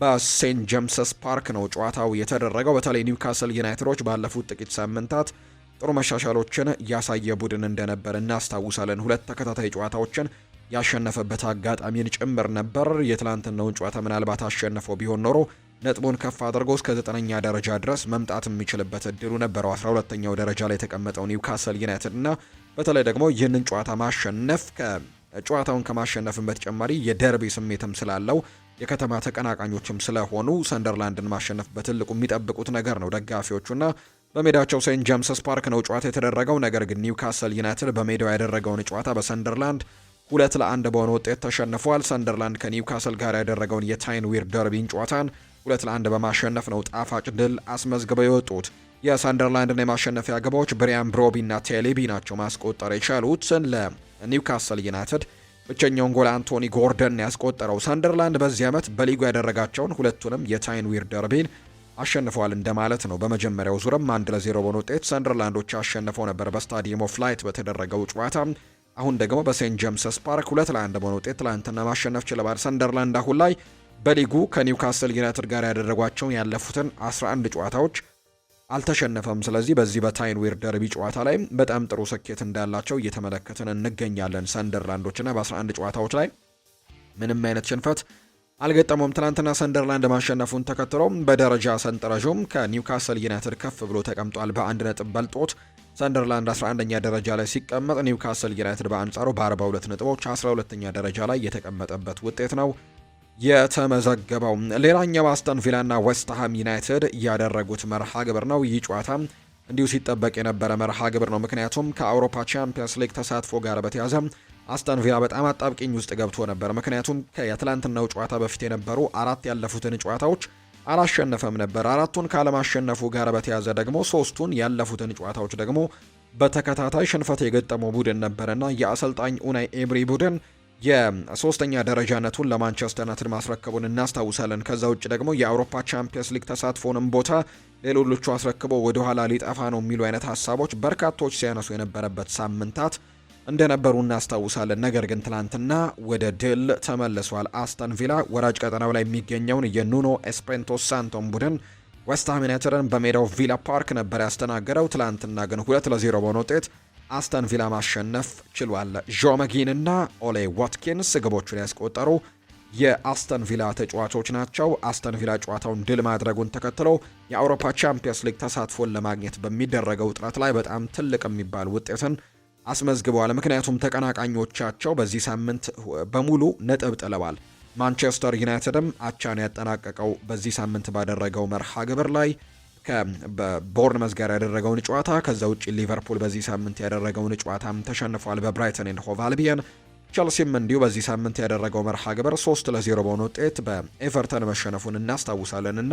በሴንት ጄምስስ ፓርክ ነው ጨዋታው የተደረገው። በተለይ ኒውካስል ዩናይትዶች ባለፉት ጥቂት ሳምንታት ጥሩ መሻሻሎችን ያሳየ ቡድን እንደነበር እናስታውሳለን። 2 ተከታታይ ጨዋታዎችን ያሸነፈበት አጋጣሚን ጭምር ነበር። የትላንትናውን ጨዋታ ምናልባት አሸነፈው ቢሆን ኖሮ ነጥቡን ከፍ አድርጎ እስከ 9ኛ ደረጃ ድረስ መምጣት የሚችልበት እድሉ ነበረው 12ኛው ደረጃ ላይ የተቀመጠው ኒውካስል ዩናይትድ እና በተለይ ደግሞ ይህንን ጨዋታ ማሸነፍ ጨዋታውን ከማሸነፍም በተጨማሪ የደርቢ ስሜትም ስላለው የከተማ ተቀናቃኞችም ስለሆኑ ሰንደርላንድን ማሸነፍ በትልቁ የሚጠብቁት ነገር ነው ደጋፊዎቹና በሜዳቸው ሴንት ጄምስስ ፓርክ ነው ጨዋታ የተደረገው። ነገር ግን ኒውካስል ዩናይትድ በሜዳው ያደረገውን ጨዋታ በሰንደርላንድ 2-1 በሆነ ውጤት ተሸንፏል። ሰንደርላንድ ከኒውካስል ጋር ያደረገውን የታይን ዊር ደርቢን ጨዋታን 2-1 በማሸነፍ ነው ጣፋጭ ድል አስመዝግበው የወጡት። የሰንደርላንድን የማሸነፊያ ግቦች ብሪያን ብሮቢና ቴሌቢ ናቸው ማስቆጠር የቻሉት። ለኒውካስል ዩናይትድ ብቸኛውን ጎል አንቶኒ ጎርደን ያስቆጠረው። ሰንደርላንድ በዚህ ዓመት በሊጉ ያደረጋቸውን ሁለቱንም የታይን ዊር ደርቢን አሸንፈዋል እንደማለት ነው። በመጀመሪያው ዙርም 1-0 በሆነ ውጤት ሰንደርላንዶች አሸንፈው ነበር በስታዲየም ኦፍ ላይት በተደረገው ጨዋታ። አሁን ደግሞ በሴንት ጄምስስ ፓርክ 2-1 በሆነ ውጤት ትላንትና ማሸነፍ ችለዋል። ሰንደርላንድ አሁን ላይ በሊጉ ከኒውካስል ዩናይትድ ጋር ያደረጓቸውን ያለፉትን 11 ጨዋታዎች አልተሸነፈም። ስለዚህ በዚህ በታይን ዊር ደርቢ ጨዋታ ላይ በጣም ጥሩ ስኬት እንዳላቸው እየተመለከትን እንገኛለን። ሰንደርላንዶችና በ11 ጨዋታዎች ላይ ምንም አይነት ሽንፈት አልገጠመውም። ትናንትና ሰንደርላንድ ማሸነፉን ተከትሎ በደረጃ ሰንጠረዡም ከኒውካስል ዩናይትድ ከፍ ብሎ ተቀምጧል። በ1 ነጥብ በልጦት ሰንደርላንድ 11ኛ ደረጃ ላይ ሲቀመጥ፣ ኒውካስል ዩናይትድ በአንጻሩ በ42 ነጥቦች 12ኛ ደረጃ ላይ የተቀመጠበት ውጤት ነው የተመዘገበው። ሌላኛው አስተን ቪላና ዌስትሃም ዩናይትድ ያደረጉት መርሃ ግብር ነው። ይህ ጨዋታ እንዲሁ ሲጠበቅ የነበረ መርሃ ግብር ነው። ምክንያቱም ከአውሮፓ ቻምፒየንስ ሊግ ተሳትፎ ጋር በተያዘ አስተን ቪላ በጣም አጣብቂኝ ውስጥ ገብቶ ነበር። ምክንያቱም ከየትላንትናው ጨዋታ በፊት የነበሩ 4 ያለፉትን ጨዋታዎች አላሸነፈም ነበር። 4ቱን ካለማሸነፉ ጋር በተያዘ ደግሞ 3ቱን ያለፉትን ጨዋታዎች ደግሞ በተከታታይ ሽንፈት የገጠመው ቡድን ነበርና የአሰልጣኝ ኡናይ ኤምሪ ቡድን የሶስተኛ ደረጃነቱን ለማንቸስተር ዩናይትድ ማስረከቡን እናስታውሳለን። ከዛ ውጭ ደግሞ የአውሮፓ ቻምፒየንስ ሊግ ተሳትፎንም ቦታ ሌሎቹ አስረክቦ ወደ ኋላ ሊጠፋ ነው የሚሉ አይነት ሀሳቦች በርካቶች ሲያነሱ የነበረበት ሳምንታት እንደነበሩ እናስታውሳለን። ነገር ግን ትላንትና ወደ ድል ተመልሷል። አስተን ቪላ ወራጅ ቀጠናው ላይ የሚገኘውን የኑኖ ኤስፕሬንቶ ሳንቶን ቡድን ዌስትሃም ዩናይትድን በሜዳው ቪላ ፓርክ ነበር ያስተናገደው። ትላንትና ግን 2-0 በሆነ ውጤት አስተን ቪላ ማሸነፍ ችሏል። ጆ መጊን እና ኦሌ ዋትኪንስ ግቦቹን ያስቆጠሩ የአስተን ቪላ ተጫዋቾች ናቸው። አስተን ቪላ ጨዋታውን ድል ማድረጉን ተከትሎ የአውሮፓ ቻምፒየንስ ሊግ ተሳትፎን ለማግኘት በሚደረገው ጥረት ላይ በጣም ትልቅ የሚባል ውጤትን አስመዝግበዋል። ምክንያቱም ተቀናቃኞቻቸው በዚህ ሳምንት በሙሉ ነጥብ ጥለዋል። ማንቸስተር ዩናይትድም አቻን ያጠናቀቀው በዚህ ሳምንት ባደረገው መርሃ ግብር ላይ ከቦርንመዝ ጋር ያደረገውን ጨዋታ፣ ከዛ ውጭ ሊቨርፑል በዚህ ሳምንት ያደረገውን ጨዋታም ተሸንፏል በብራይተን ኤንድ ሆቭ አልቢየን። ቸልሲም እንዲሁ በዚህ ሳምንት ያደረገው መርሃ ግብር 3-0 በሆነ ውጤት በኤቨርተን መሸነፉን እናስታውሳለን እና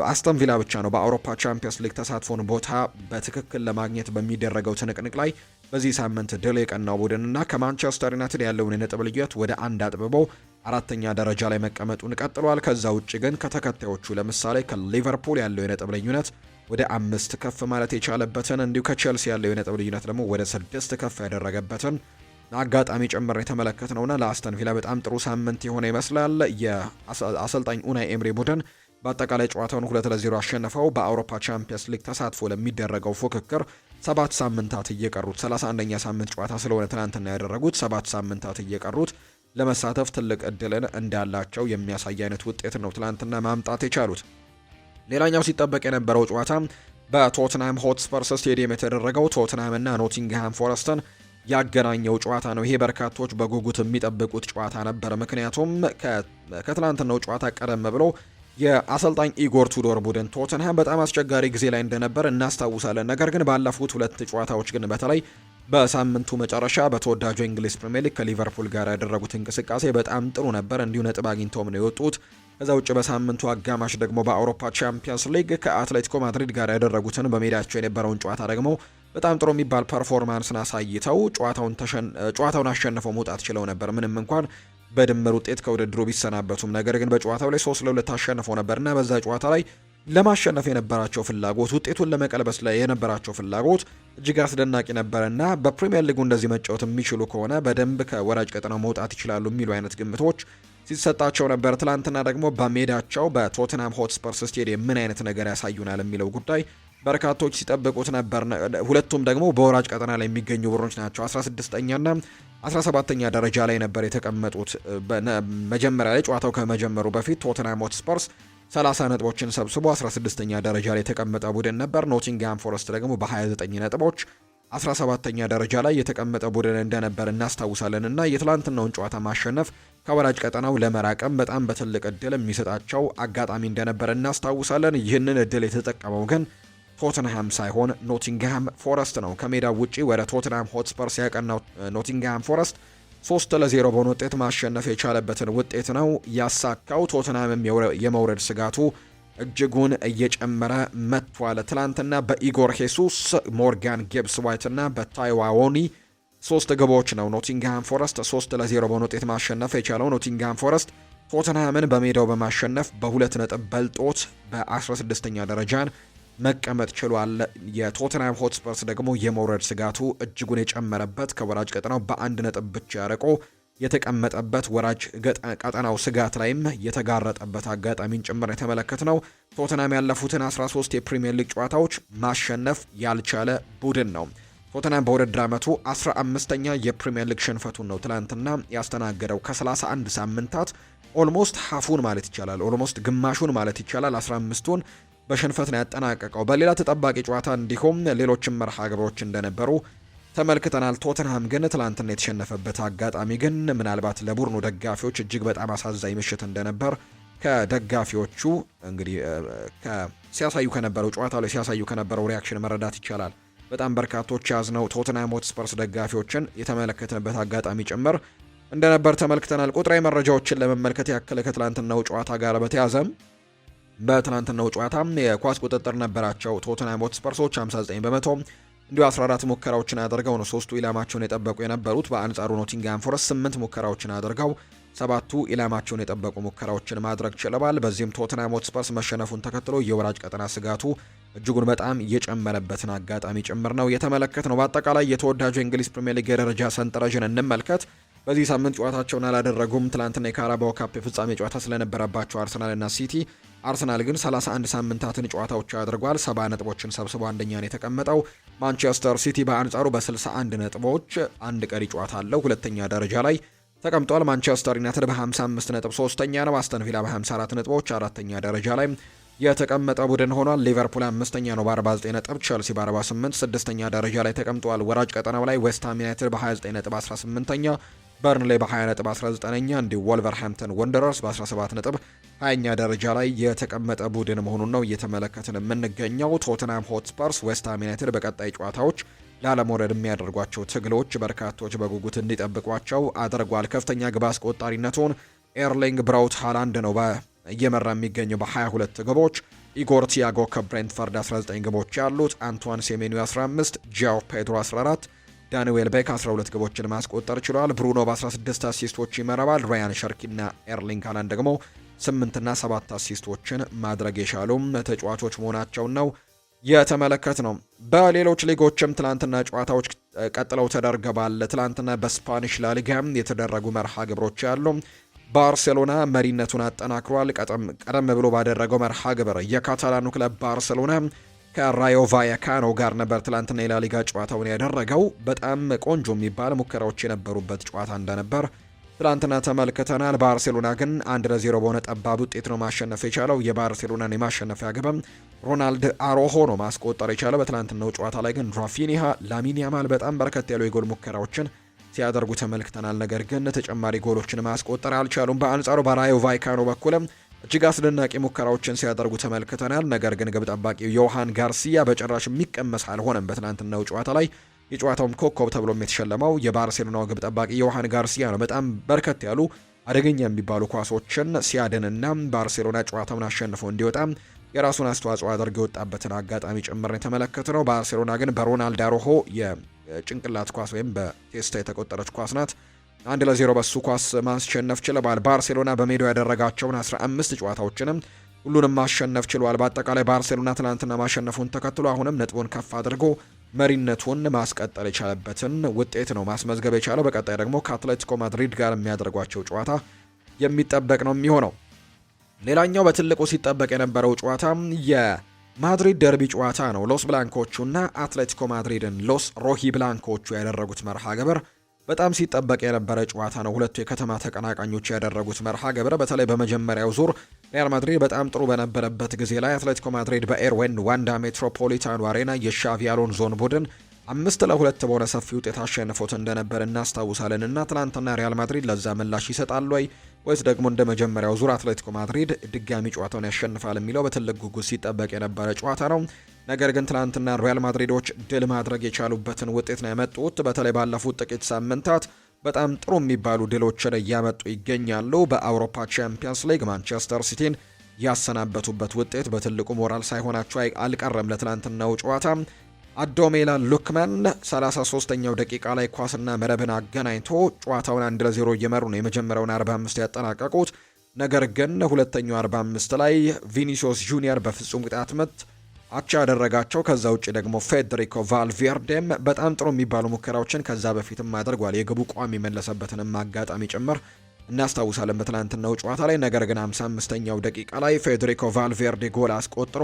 አስተን ቪላ ብቻ ነው በአውሮፓ ቻምፒየንስ ሊግ ተሳትፎን ቦታ በትክክል ለማግኘት በሚደረገው ትንቅንቅ ላይ በዚህ ሳምንት ድል የቀናው ቡድንና ከማንቸስተር ዩናይትድ ያለውን የነጥብ ልዩነት ወደ 1 አጥብቦ 4ኛ ደረጃ ላይ መቀመጡን ቀጥሏል። ከዛ ውጭ ግን ከተከታዮቹ ለምሳሌ ከሊቨርፑል ያለው የነጥብ ልዩነት ወደ 5 ከፍ ማለት የቻለበትን እንዲሁ ከቼልሲ ያለው የነጥብ ልዩነት ደግሞ ወደ 6 ከፍ ያደረገበትን አጋጣሚ ጭምር የተመለከትነውና ለአስተን ቪላ በጣም ጥሩ ሳምንት የሆነ ይመስላል። የአሰልጣኝ ኡናይ ኤምሪ ቡድን በአጠቃላይ ጨዋታውን 2-0 አሸንፈው በአውሮፓ ቻምፒየንስ ሊግ ተሳትፎ ለሚደረገው ፉክክር 7 ሳምንታት እየቀሩት 31ኛ ሳምንት ጨዋታ ስለሆነ ትናንትና ያደረጉት 7 ሳምንታት እየቀሩት ለመሳተፍ ትልቅ እድልን እንዳላቸው የሚያሳይ አይነት ውጤት ነው ትናንትና ማምጣት የቻሉት። ሌላኛው ሲጠበቅ የነበረው ጨዋታ በቶትንሃም ሆትስፐርስ ስቴዲየም የተደረገው ቶትንሃምና ኖቲንግሃም ፎረስትን ያገናኘው ጨዋታ ነው። ይሄ በርካቶች በጉጉት የሚጠብቁት ጨዋታ ነበር። ምክንያቱም ከትናንትናው ጨዋታ ቀደም ብሎ የአሰልጣኝ ኢጎር ቱዶር ቡድን ቶተንሃም በጣም አስቸጋሪ ጊዜ ላይ እንደነበር እናስታውሳለን። ነገር ግን ባለፉት 2 ጨዋታዎች ግን በተለይ በሳምንቱ መጨረሻ በተወዳጁ እንግሊዝ ፕሪሚየር ሊግ ከሊቨርፑል ጋር ያደረጉት እንቅስቃሴ በጣም ጥሩ ነበር። እንዲሁ ነጥብ አግኝተውም ነው የወጡት። ከዛ ውጭ በሳምንቱ አጋማሽ ደግሞ በአውሮፓ ቻምፒየንስ ሊግ ከአትሌቲኮ ማድሪድ ጋር ያደረጉትን በሜዳቸው የነበረውን ጨዋታ ደግሞ በጣም ጥሩ የሚባል ፐርፎርማንስን አሳይተው ጨዋታውን አሸንፈው መውጣት ችለው ነበር። ምንም እንኳን በድምር ውጤት ከውድድሩ ቢሰናበቱም ነገር ግን በጨዋታው ላይ 3-2 አሸንፈው ነበርና በዛ ጨዋታ ላይ ለማሸነፍ የነበራቸው ፍላጎት፣ ውጤቱን ለመቀልበስ ላይ የነበራቸው ፍላጎት እጅግ አስደናቂ ነበርና በፕሪሚየር ሊጉ እንደዚህ መጫወት የሚችሉ ከሆነ በደንብ ከወራጅ ቀጠናው መውጣት ይችላሉ የሚሉ አይነት ግምቶች ሲሰጣቸው ነበር። ትላንትና ደግሞ በሜዳቸው በቶተንሃም ሆትስፐርስ ስቴዲየም ምን አይነት ነገር ያሳዩናል የሚለው ጉዳይ በርካቶች ሲጠብቁት ነበር። ሁለቱም ደግሞ በወራጅ ቀጠና ላይ የሚገኙ ቡድኖች ናቸው። 16ኛና 17ኛ ደረጃ ላይ ነበር የተቀመጡት። መጀመሪያ ላይ ጨዋታው ከመጀመሩ በፊት ቶተንሃም ሆትስፐርስ 30 ነጥቦችን ሰብስቦ 16ኛ ደረጃ ላይ የተቀመጠ ቡድን ነበር። ኖቲንግሃም ፎረስት ደግሞ በ29 ነጥቦች 17ኛ ደረጃ ላይ የተቀመጠ ቡድን እንደነበር እናስታውሳለን እና የትላንትናውን ጨዋታ ማሸነፍ ከወራጅ ቀጠናው ለመራቅም በጣም በትልቅ እድል የሚሰጣቸው አጋጣሚ እንደነበር እናስታውሳለን። ይህንን እድል የተጠቀመው ግን ቶተንሃም ሳይሆን ኖቲንግሃም ፎረስት ነው። ከሜዳው ውጪ ወደ ቶተንሃም ሆትስፐርስ ያቀናው ኖቲንግሃም ፎረስት 3-0 በሆነ ውጤት ማሸነፍ የቻለበትን ውጤት ነው ያሳካው። ቶተንሃምም የመውረድ ስጋቱ እጅጉን እየጨመረ መጥቷል። ትላንትና በኢጎር ሄሱስ፣ ሞርጋን ጊብስ ዋይት እና በታይዋዎኒ 3 ግቦች ነው ኖቲንግሃም ፎረስት 3-0 በሆነ ውጤት ማሸነፍ የቻለው። ኖቲንግሃም ፎረስት ቶተንሃምን በሜዳው በማሸነፍ በ2 ነጥብ በልጦት በ16ኛ ደረጃን መቀመጥ ችሏል። የቶተንሃም ሆትስፐርስ ደግሞ የመውረድ ስጋቱ እጅጉን የጨመረበት ከወራጅ ቀጠናው በ1 ነጥብ ብቻ ያርቆ የተቀመጠበት ወራጅ ቀጠናው ስጋት ላይም የተጋረጠበት አጋጣሚን ጭምር የተመለከት ነው። ቶተንሃም ያለፉትን 13 የፕሪሚየር ሊግ ጨዋታዎች ማሸነፍ ያልቻለ ቡድን ነው። ቶተንሃም በውድድር ዓመቱ 15ኛ የፕሪሚየር ሊግ ሽንፈቱን ነው ትላንትና ያስተናገደው። ከ31 ሳምንታት ኦልሞስት ሀፉን ማለት ይቻላል፣ ኦልሞስት ግማሹን ማለት ይቻላል 15ቱን በሽንፈት ነው ያጠናቀቀው። በሌላ ተጠባቂ ጨዋታ እንዲሁም ሌሎችም መርሃ ግብሮች እንደነበሩ ተመልክተናል። ቶተንሃም ግን ትላንትና የተሸነፈበት አጋጣሚ ግን ምናልባት ለቡድኑ ደጋፊዎች እጅግ በጣም አሳዛኝ ምሽት እንደነበር ከደጋፊዎቹ እንግዲህ ሲያሳዩ ከነበረው ጨዋታ ላይ ሲያሳዩ ከነበረው ሪያክሽን መረዳት ይቻላል። በጣም በርካቶች ያዝነው ቶተንሃም ሆትስፐርስ ደጋፊዎችን የተመለከትንበት አጋጣሚ ጭምር እንደነበር ተመልክተናል። ቁጥራዊ መረጃዎችን ለመመልከት ያክል ከትላንትናው ጨዋታ ጋር በተያዘም በትላንትናው ጨዋታ የኳስ ቁጥጥር ነበራቸው ቶተንሃም ሆትስፐርሶች 59 በመቶ እንዲሁ 14 ሙከራዎችን አድርገው ነው 3ቱ ኢላማቸውን የጠበቁ የነበሩት። በአንጻሩ ኖቲንግሃም ፎረስት 8 ሙከራዎችን አድርገው 7ቱ ኢላማቸውን የጠበቁ ሙከራዎችን ማድረግ ችለዋል። በዚህም ቶተንሃም ሆትስፐርስ መሸነፉን ተከትሎ የወራጅ ቀጠና ስጋቱ እጅጉን በጣም እየጨመረበትን አጋጣሚ ጭምር ነው የተመለከትነው። በአጠቃላይ የተወዳጁ የእንግሊዝ ፕሪሚየር ሊግ የደረጃ ሰንጠረዥን እንመልከት። በዚህ ሳምንት ጨዋታቸውን አላደረጉም። ትላንትና የካራባኦ ካፕ የፍጻሜ ጨዋታ ስለነበረባቸው አርሰናልና ሲቲ አርሰናል ግን 31 ሳምንታትን ጨዋታዎች አድርጓል። 70 ነጥቦችን ሰብስቦ አንደኛን የተቀመጠው ማንቸስተር ሲቲ በአንጻሩ በ61 ነጥቦች አንድ ቀሪ ጨዋታ አለው ሁለተኛ ደረጃ ላይ ተቀምጧል። ማንቸስተር ዩናይትድ በ55 ነጥብ ሶስተኛ ነው። አስተን ቪላ በ54 ነጥቦች አራተኛ ደረጃ ላይ የተቀመጠ ቡድን ሆኗል። ሊቨርፑል አምስተኛ ነው በ49 ነጥብ፣ ቸልሲ በ48 ስድስተኛ ደረጃ ላይ ተቀምጧል። ወራጅ ቀጠናው ላይ ዌስትሃም ዩናይትድ በ29 ነጥብ 18ኛ፣ በርንሌ በ20 ነጥብ 19ኛ፣ እንዲሁ ወልቨርሃምፕተን ወንደረርስ በ17 ነጥብ 20ኛ ደረጃ ላይ የተቀመጠ ቡድን መሆኑን ነው እየተመለከትን የምንገኘው። ቶተንሃም ሆትስፐርስ ዌስትሃም ዩናይትድ በቀጣይ ጨዋታዎች ላለመውረድ የሚያደርጓቸው ትግሎች በርካቶች በጉጉት እንዲጠብቋቸው አድርጓል። ከፍተኛ ግብ አስቆጣሪነቱን ኤርሊንግ ብራውት ሃላንድ ነው እየመራ የሚገኘው በ22 ግቦች። ኢጎር ቲያጎ ከብሬንትፈርድ 19 ግቦች ያሉት፣ አንቷን ሴሜኒዮ 15፣ ጃኦ ፔድሮ 14፣ ዳንኤል ቤክ 12 ግቦችን ማስቆጠር ችሏል። ብሩኖ በ16 አሲስቶች ይመራል። ራያን ሸርኪና ኤርሊንግ ሃላንድ ደግሞ 8 እና 7 አሲስቶችን ማድረግ የቻሉም ተጫዋቾች መሆናቸውን ነው የተመለከት ነው። በሌሎች ሊጎችም ትላንትና ጨዋታዎች ቀጥለው ተደርገዋል። ትላንትና በስፓኒሽ ላሊጋ የተደረጉ መርሃ ግብሮች ያሉ ባርሴሎና መሪነቱን አጠናክሯል። ቀደም ብሎ ባደረገው መርሃ ግብር የካታላኑ ክለብ ባርሴሎና ከራዮ ቫያካኖ ጋር ነበር ትላንትና የላሊጋ ጨዋታውን ያደረገው። በጣም ቆንጆ የሚባል ሙከራዎች የነበሩበት ጨዋታ እንደነበር ትላንትና ተመልክተናል። ባርሴሎና ግን 1-0 በሆነ ጠባብ ውጤት ነው ማሸነፍ የቻለው። የባርሴሎናን የማሸነፊያ ግብም ሮናልድ አሮሆ ነው ማስቆጠር የቻለው። በትላንትናው ጨዋታ ላይ ግን ራፊኒሃ፣ ላሚን ያማል በጣም በርከት ያሉ የጎል ሙከራዎችን ሲያደርጉ ተመልክተናል። ነገር ግን ተጨማሪ ጎሎችን ማስቆጠር አልቻሉም። በአንጻሩ በራዮ ቫይካኖ በኩልም እጅግ አስደናቂ ሙከራዎችን ሲያደርጉ ተመልክተናል። ነገር ግን ግብ ጠባቂው ዮሃን ጋርሲያ በጭራሽ የሚቀመስ አልሆነም። በትናንትናው ጨዋታ ላይ የጨዋታውም ኮከብ ተብሎ የተሸለመው የባርሴሎናው ግብ ጠባቂ ዮሃን ጋርሲያ ነው። በጣም በርከት ያሉ አደገኛ የሚባሉ ኳሶችን ሲያድንና ባርሴሎና ጨዋታውን አሸንፎ እንዲወጣ የራሱን አስተዋጽኦ አድርጎ የወጣበትን አጋጣሚ ጭምር የተመለከትነው። ባርሴሎና ግን በሮናልድ አሮሆ የጭንቅላት ኳስ ወይም በቴስታ የተቆጠረች ኳስ ናት 1-0 በሱ ኳስ ማስሸነፍ ችለዋል። ባርሴሎና በሜዳው ያደረጋቸውን 15 ጨዋታዎችንም ሁሉንም ማሸነፍ ችሏል። በአጠቃላይ ባርሴሎና ትናንትና ማሸነፉን ተከትሎ አሁንም ነጥቡን ከፍ አድርጎ መሪነቱን ማስቀጠል የቻለበትን ውጤት ነው ማስመዝገብ የቻለው። በቀጣይ ደግሞ ከአትሌቲኮ ማድሪድ ጋር የሚያደርጓቸው ጨዋታ የሚጠበቅ ነው የሚሆነው። ሌላኛው በትልቁ ሲጠበቅ የነበረው ጨዋታ የማድሪድ ደርቢ ጨዋታ ነው። ሎስ ብላንኮቹና አትሌቲኮ ማድሪድን ሎስ ሮሂ ብላንኮቹ ያደረጉት መርሃ ግብር በጣም ሲጠበቅ የነበረ ጨዋታ ነው። ሁለቱ የከተማ ተቀናቃኞች ያደረጉት መርሃ ግብር በተለይ በመጀመሪያው ዙር ሪያል ማድሪድ በጣም ጥሩ በነበረበት ጊዜ ላይ አትሌቲኮ ማድሪድ በኤርዌን ዋንዳ ሜትሮፖሊታኑ አሬና የሻቪ አሎንዞን ቡድን 5-2 በሆነ ሰፊ ውጤት አሸንፎት እንደነበር እናስታውሳለን። እና ትናንትና ሪያል ማድሪድ ለዛ ምላሽ ይሰጣል ወይስ ደግሞ እንደ መጀመሪያው ዙር አትሌቲኮ ማድሪድ ድጋሚ ጨዋታውን ያሸንፋል የሚለው በትልቅ ጉጉት ሲጠበቅ የነበረ ጨዋታ ነው። ነገር ግን ትናንትና ሪያል ማድሪዶች ድል ማድረግ የቻሉበትን ውጤት ነው ያመጡት። በተለይ ባለፉት ጥቂት ሳምንታት በጣም ጥሩ የሚባሉ ድሎችን እያመጡ ይገኛሉ። በአውሮፓ ቻምፒየንስ ሊግ ማንቸስተር ሲቲን ያሰናበቱበት ውጤት በትልቁ ሞራል ሳይሆናቸው አልቀረም። ለትናንትናው ጨዋታ አዶሜላ ሉክማን 33ኛው ደቂቃ ላይ ኳስና መረብን አገናኝቶ ጨዋታውን 1-0 እየመሩ ነው የመጀመሪያውን 45 ያጠናቀቁት። ነገር ግን ሁለተኛው 45 ላይ ቪኒሲዮስ ጁኒየር በፍጹም ቅጣት ምት አቻ ያደረጋቸው። ከዛ ውጭ ደግሞ ፌዴሪኮ ቫልቬርዴም በጣም ጥሩ የሚባሉ ሙከራዎችን ከዛ በፊትም አድርጓል። የግቡ ቋሚ የመለሰበትንም አጋጣሚ ጭምር እናስታውሳለን በትናንትናው ጨዋታ ላይ። ነገር ግን 55ኛው ደቂቃ ላይ ፌዴሪኮ ቫልቬርዴ ጎል አስቆጥሮ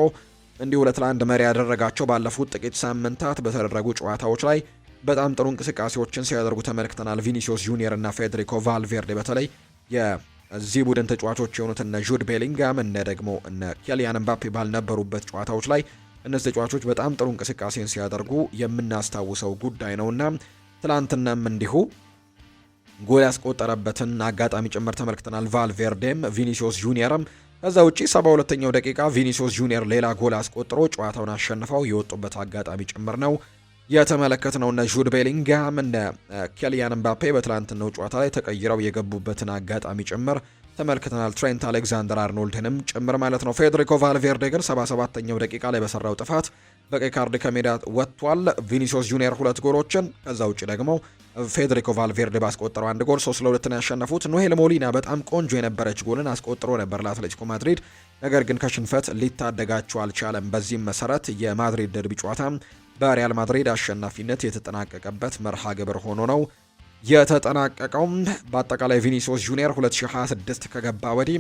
እንዲሁ 2-1 መሪ ያደረጋቸው። ባለፉት ጥቂት ሳምንታት በተደረጉ ጨዋታዎች ላይ በጣም ጥሩ እንቅስቃሴዎችን ሲያደርጉ ተመልክተናል። ቪኒሲዮስ ጁኒየር እና ፌዴሪኮ ቫልቬርዴ በተለይ የዚህ ቡድን ተጫዋቾች የሆኑት እነ ጁድ ቤሊንጋም እነ ኬሊያን ምባፔ ባልነበሩበት ጨዋታዎች ላይ እነዚህ ተጫዋቾች በጣም ጥሩ እንቅስቃሴን ሲያደርጉ የምናስታውሰው ጉዳይ ነውና ትላንትናም እንዲሁ ጎል ያስቆጠረበትን አጋጣሚ ጭምር ተመልክተናል። ቫልቬርዴም ቪኒሲዮስ ጁኒየርም ከዛ ውጪ 72ኛው ደቂቃ ቪኒሲዮስ ጁኒየር ሌላ ጎል አስቆጥሮ ጨዋታውን አሸንፈው የወጡበት አጋጣሚ ጭምር ነው የተመለከትነው። እነ ጁድ ቤሊንግሃም እነ ኬሊያን ምባፔ በትላንትናው ጨዋታ ላይ ተቀይረው የገቡበትን አጋጣሚ ጭምር ተመልክተናል። ትሬንት አሌክዛንደር አርኖልድንም ጭምር ማለት ነው። ፌዴሪኮ ቫልቬርዴ ግን 77ኛው ደቂቃ ላይ በሰራው ጥፋት በቀይ ካርድ ከሜዳ ወጥቷል። ቪኒሲዮስ ጁኒየር 2 ጎሎችን ከዛ ውጭ ደግሞ ፌዴሪኮ ቫልቬርዴ ባስቆጠረው 1 ጎል 3-2 ነው ያሸነፉት። ኖኤል ሞሊና በጣም ቆንጆ የነበረች ጎልን አስቆጥሮ ነበር ለአትሌቲኮ ማድሪድ፣ ነገር ግን ከሽንፈት ሊታደጋቸው አልቻለም። በዚህም መሰረት የማድሪድ ደርቢ ጨዋታ በሪያል ማድሪድ አሸናፊነት የተጠናቀቀበት መርሃ ግብር ሆኖ ነው የተጠናቀቀው። በአጠቃላይ ቪኒሲዮስ ጁኒየር 2026 ከገባ ወዲህ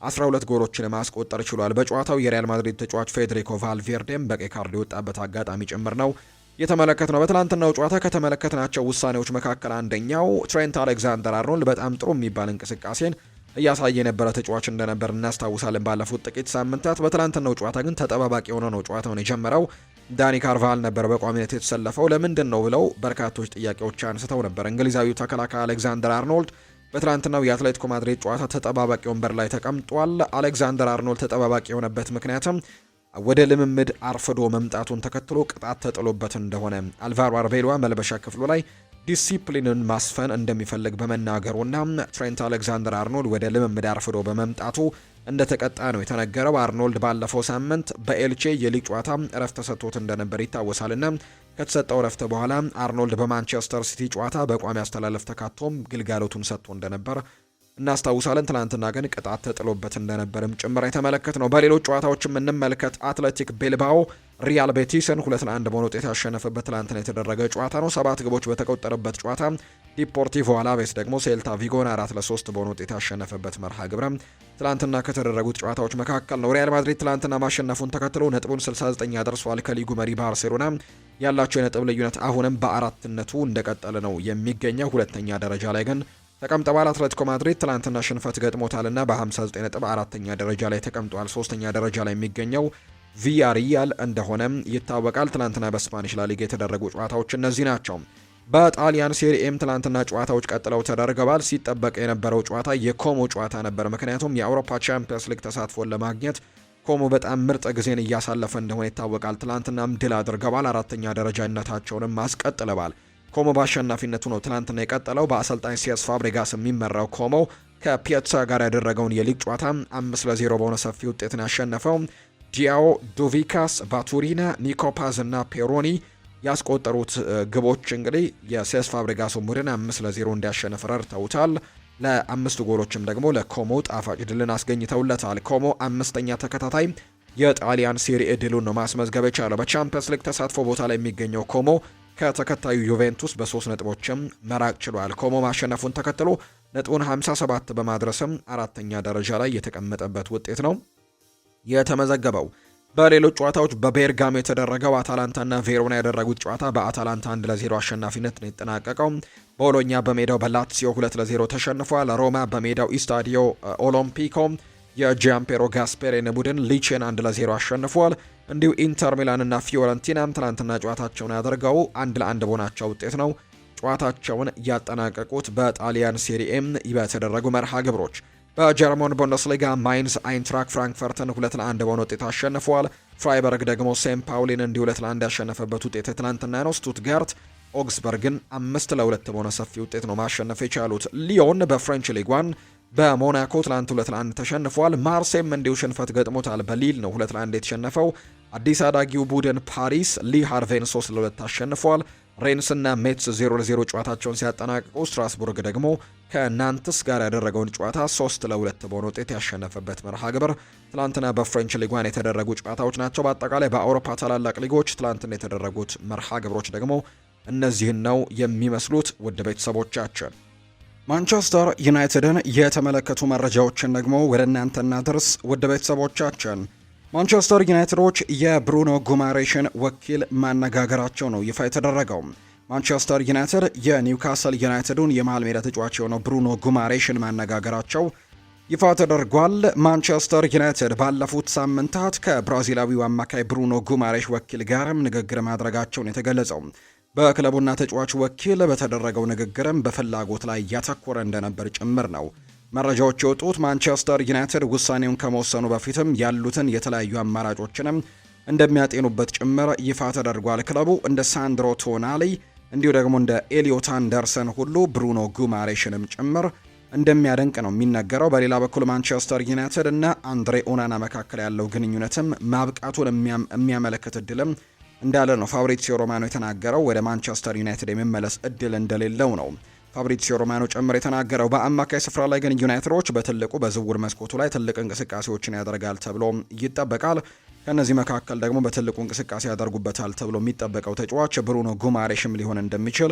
12 ጎሎችን ማስቆጠር ችሏል። በጨዋታው የሪያል ማድሪድ ተጫዋች ፌዴሪኮ ቫልቬርዴም በቀይ ካርድ የወጣበት አጋጣሚ ጭምር ነው የተመለከትነው። በትላንትናው ጨዋታ ከተመለከትናቸው ውሳኔዎች መካከል አንደኛው ትሬንት አሌክዛንደር አርኖልድ በጣም ጥሩ የሚባል እንቅስቃሴን እያሳየ የነበረ ተጫዋች እንደነበር እናስታውሳለን ባለፉት ጥቂት ሳምንታት። በትላንትናው ጨዋታ ግን ተጠባባቂ ሆኖ ነው ጨዋታውን የጀመረው። ዳኒ ካርቫል ነበር በቋሚነት የተሰለፈው። ለምንድን ነው ብለው በርካቶች ጥያቄዎች አንስተው ነበር። እንግሊዛዊው ተከላካይ አሌክዛንደር አርኖልድ በትላንትናው የአትሌቲኮ ማድሪድ ጨዋታ ተጠባባቂ ወንበር ላይ ተቀምጧል። አሌክዛንደር አርኖልድ ተጠባባቂ የሆነበት ምክንያትም ወደ ልምምድ አርፍዶ መምጣቱን ተከትሎ ቅጣት ተጥሎበት እንደሆነ አልቫሮ አርቤሎዋ መልበሻ ክፍሉ ላይ ዲሲፕሊንን ማስፈን እንደሚፈልግ በመናገሩና ትሬንት አሌክዛንደር አርኖልድ ወደ ልምምድ አርፍዶ በመምጣቱ እንደተቀጣ ነው የተነገረው። አርኖልድ ባለፈው ሳምንት በኤልቼ የሊግ ጨዋታ እረፍት ተሰጥቶት እንደነበር ይታወሳልና ከተሰጠው እረፍት በኋላ አርኖልድ በማንቸስተር ሲቲ ጨዋታ በቋሚ አስተላለፍ ተካቶም ግልጋሎቱን ሰጥቶ እንደነበር እናስታውሳለን። ትናንትና ግን ቅጣት ተጥሎበት እንደነበርም ጭምር የተመለከት ነው። በሌሎች ጨዋታዎችም እንመልከት። አትሌቲክ ቤልባኦ ሪያል ቤቲስን 2-1 በሆነ ውጤት ያሸነፈበት ትናንትና የተደረገ ጨዋታ ነው። 7 ግቦች በተቆጠረበት ጨዋታ ዲፖርቲቮ አላቬስ ደግሞ ሴልታ ቪጎን 4-3 በሆነ ውጤት ያሸነፈበት መርሃ ግብረም ትላንትና ከተደረጉት ጨዋታዎች መካከል ነው። ሪያል ማድሪድ ትላንትና ማሸነፉን ተከትሎ ነጥቡን 69 ያደርሷል ከሊጉ መሪ ባርሴሎና። ያላቸው የነጥብ ልዩነት አሁንም በአራትነቱ እንደቀጠለ ነው የሚገኘው። ሁለተኛ ደረጃ ላይ ግን ተቀምጠዋል። አትሌቲኮ ማድሪድ ትላንትና ሽንፈት ገጥሞታልና በ59 ነጥብ አራተኛ ደረጃ ላይ ተቀምጧል። ሶስተኛ ደረጃ ላይ የሚገኘው ቪያሪያል እንደሆነም ይታወቃል። ትላንትና በስፓኒሽ ላሊጋ የተደረጉ ጨዋታዎች እነዚህ ናቸው። በጣሊያን ሴሪኤም ትላንትና ጨዋታዎች ቀጥለው ተደርገዋል። ሲጠበቅ የነበረው ጨዋታ የኮሞ ጨዋታ ነበር። ምክንያቱም የአውሮፓ ቻምፒየንስ ሊግ ተሳትፎን ለማግኘት ኮሞ በጣም ምርጥ ጊዜን እያሳለፈ እንደሆነ ይታወቃል። ትላንትናም ድል አድርገዋል። አራተኛ ደረጃነታቸውንም አስቀጥለዋል። ኮሞ በአሸናፊነቱ ነው ትላንትና የቀጠለው። በአሰልጣኝ ሲያስ ፋብሪጋስ የሚመራው ኮሞ ከፒያሳ ጋር ያደረገውን የሊግ ጨዋታ 5-0 በሆነ ሰፊ ውጤትን ያሸነፈው። ጂያኦ ዶቪካስ፣ ባቱሪና፣ ኒኮፓዝ እና ፔሮኒ ያስቆጠሩት ግቦች እንግዲህ የሴስ ፋብሪጋስ ቡድን 5-0 እንዲያሸንፍ ረድተውታል። ለአምስቱ ጎሎችም ደግሞ ለኮሞ ጣፋጭ ድልን አስገኝተውለታል። ኮሞ አምስተኛ ተከታታይ የጣሊያን ሴሪኤ ድሉን ነው ማስመዝገብ የቻለው። በቻምፒየንስ ሊግ ተሳትፎ ቦታ ላይ የሚገኘው ኮሞ ከተከታዩ ዩቬንቱስ በ3 ነጥቦችም መራቅ ችሏል። ኮሞ ማሸነፉን ተከትሎ ነጥቡን 57 በማድረስም አራተኛ ደረጃ ላይ የተቀመጠበት ውጤት ነው የተመዘገበው። በሌሎች ጨዋታዎች በቤርጋሞ የተደረገው አታላንታና ቬሮና ያደረጉት ጨዋታ በአታላንታ 1-0 አሸናፊነት ነው የተጠናቀቀው። ቦሎኛ በሜዳው በላትሲዮ 2-0 ተሸንፏል። ሮማ በሜዳው ኢስታዲዮ ኦሎምፒኮ የጂያምፔሮ ጋስፔሬን ቡድን ሊቼን 1-0 አሸንፏል። እንዲሁ ኢንተር ሚላን እና ፊዮረንቲናም ትናንትና ጨዋታቸውን ያደርገው 1-1 በሆናቸው ውጤት ነው ጨዋታቸውን ያጠናቀቁት። በጣሊያን ሴሪኤም በተደረጉ መርሃ ግብሮች በጀርመን ቡንደስሊጋ ማይንስ አይንትራክ ፍራንክፈርትን 2-1 በሆነ ውጤት አሸንፈዋል። ፍራይበርግ ደግሞ ሴምት ፓውሊን እንዲሁ 2-1 ያሸነፈበት ውጤት ትናንትና ነው። ስቱትጋርት ኦግስበርግን 5-2 በሆነ ሰፊ ውጤት ነው ማሸነፍ የቻሉት። ሊዮን በፍሬንች ሊግ 1 በሞናኮ ትላንት 2-1 ተሸንፏል። ማርሴይም እንዲሁ ሽንፈት ገጥሞታል። በሊል ነው 2-1 የተሸነፈው። አዲስ አዳጊው ቡድን ፓሪስ ሊ ሃርቬን 3-2 አሸንፏል። ሬንስ እና ሜትስ 0-0 ጨዋታቸውን ሲያጠናቅቁ ስትራስቡርግ ደግሞ ከናንትስ ጋር ያደረገውን ጨዋታ 3-2 በሆነ ውጤት ያሸነፈበት መርሃ ግብር ትላንትና በፍሬንች ሊጓን የተደረጉ ጨዋታዎች ናቸው። በአጠቃላይ በአውሮፓ ታላላቅ ሊጎች ትላንትና የተደረጉት መርሃ ግብሮች ደግሞ እነዚህን ነው የሚመስሉት። ውድ ቤተሰቦቻችን ማንቸስተር ዩናይትድን የተመለከቱ መረጃዎችን ደግሞ ወደ እናንተ እናድርስ። ውድ ቤተሰቦቻችን ማንቸስተር ዩናይትዶች የብሩኖ ጉማሬሽን ወኪል ማነጋገራቸው ነው ይፋ የተደረገው። ማንቸስተር ዩናይትድ የኒውካስል ዩናይትዱን የመሃል ሜዳ ተጫዋች የሆነው ብሩኖ ጉማሬሽን ማነጋገራቸው ይፋ ተደርጓል። ማንቸስተር ዩናይትድ ባለፉት ሳምንታት ከብራዚላዊው አማካይ ብሩኖ ጉማሬሽ ወኪል ጋርም ንግግር ማድረጋቸውን የተገለጸው በክለቡና ተጫዋቹ ወኪል በተደረገው ንግግርም በፍላጎት ላይ ያተኮረ እንደነበር ጭምር ነው መረጃዎች የወጡት። ማንቸስተር ዩናይትድ ውሳኔውን ከመወሰኑ በፊትም ያሉትን የተለያዩ አማራጮችንም እንደሚያጤኑበት ጭምር ይፋ ተደርጓል። ክለቡ እንደ ሳንድሮ ቶናሊ እንዲሁ ደግሞ እንደ ኤሊዮት አንደርሰን ሁሉ ብሩኖ ጉማሬሽንም ጭምር እንደሚያደንቅ ነው የሚነገረው። በሌላ በኩል ማንቸስተር ዩናይትድ እና አንድሬ ኦናና መካከል ያለው ግንኙነትም ማብቃቱን የሚያመለክት እድልም እንዳለ ነው ፋብሪዚዮ ሮማኖ የተናገረው። ወደ ማንቸስተር ዩናይትድ የሚመለስ እድል እንደሌለው ነው ፋብሪዚዮ ሮማኖ ጭምር የተናገረው። በአማካይ ስፍራ ላይ ግን ዩናይትዶች በትልቁ በዝውውር መስኮቱ ላይ ትልቅ እንቅስቃሴዎችን ያደርጋል ተብሎ ይጠበቃል። ከነዚህ መካከል ደግሞ በትልቁ እንቅስቃሴ ያደርጉበታል ተብሎ የሚጠበቀው ተጫዋች ብሩኖ ጉማሬሽም ሊሆን እንደሚችል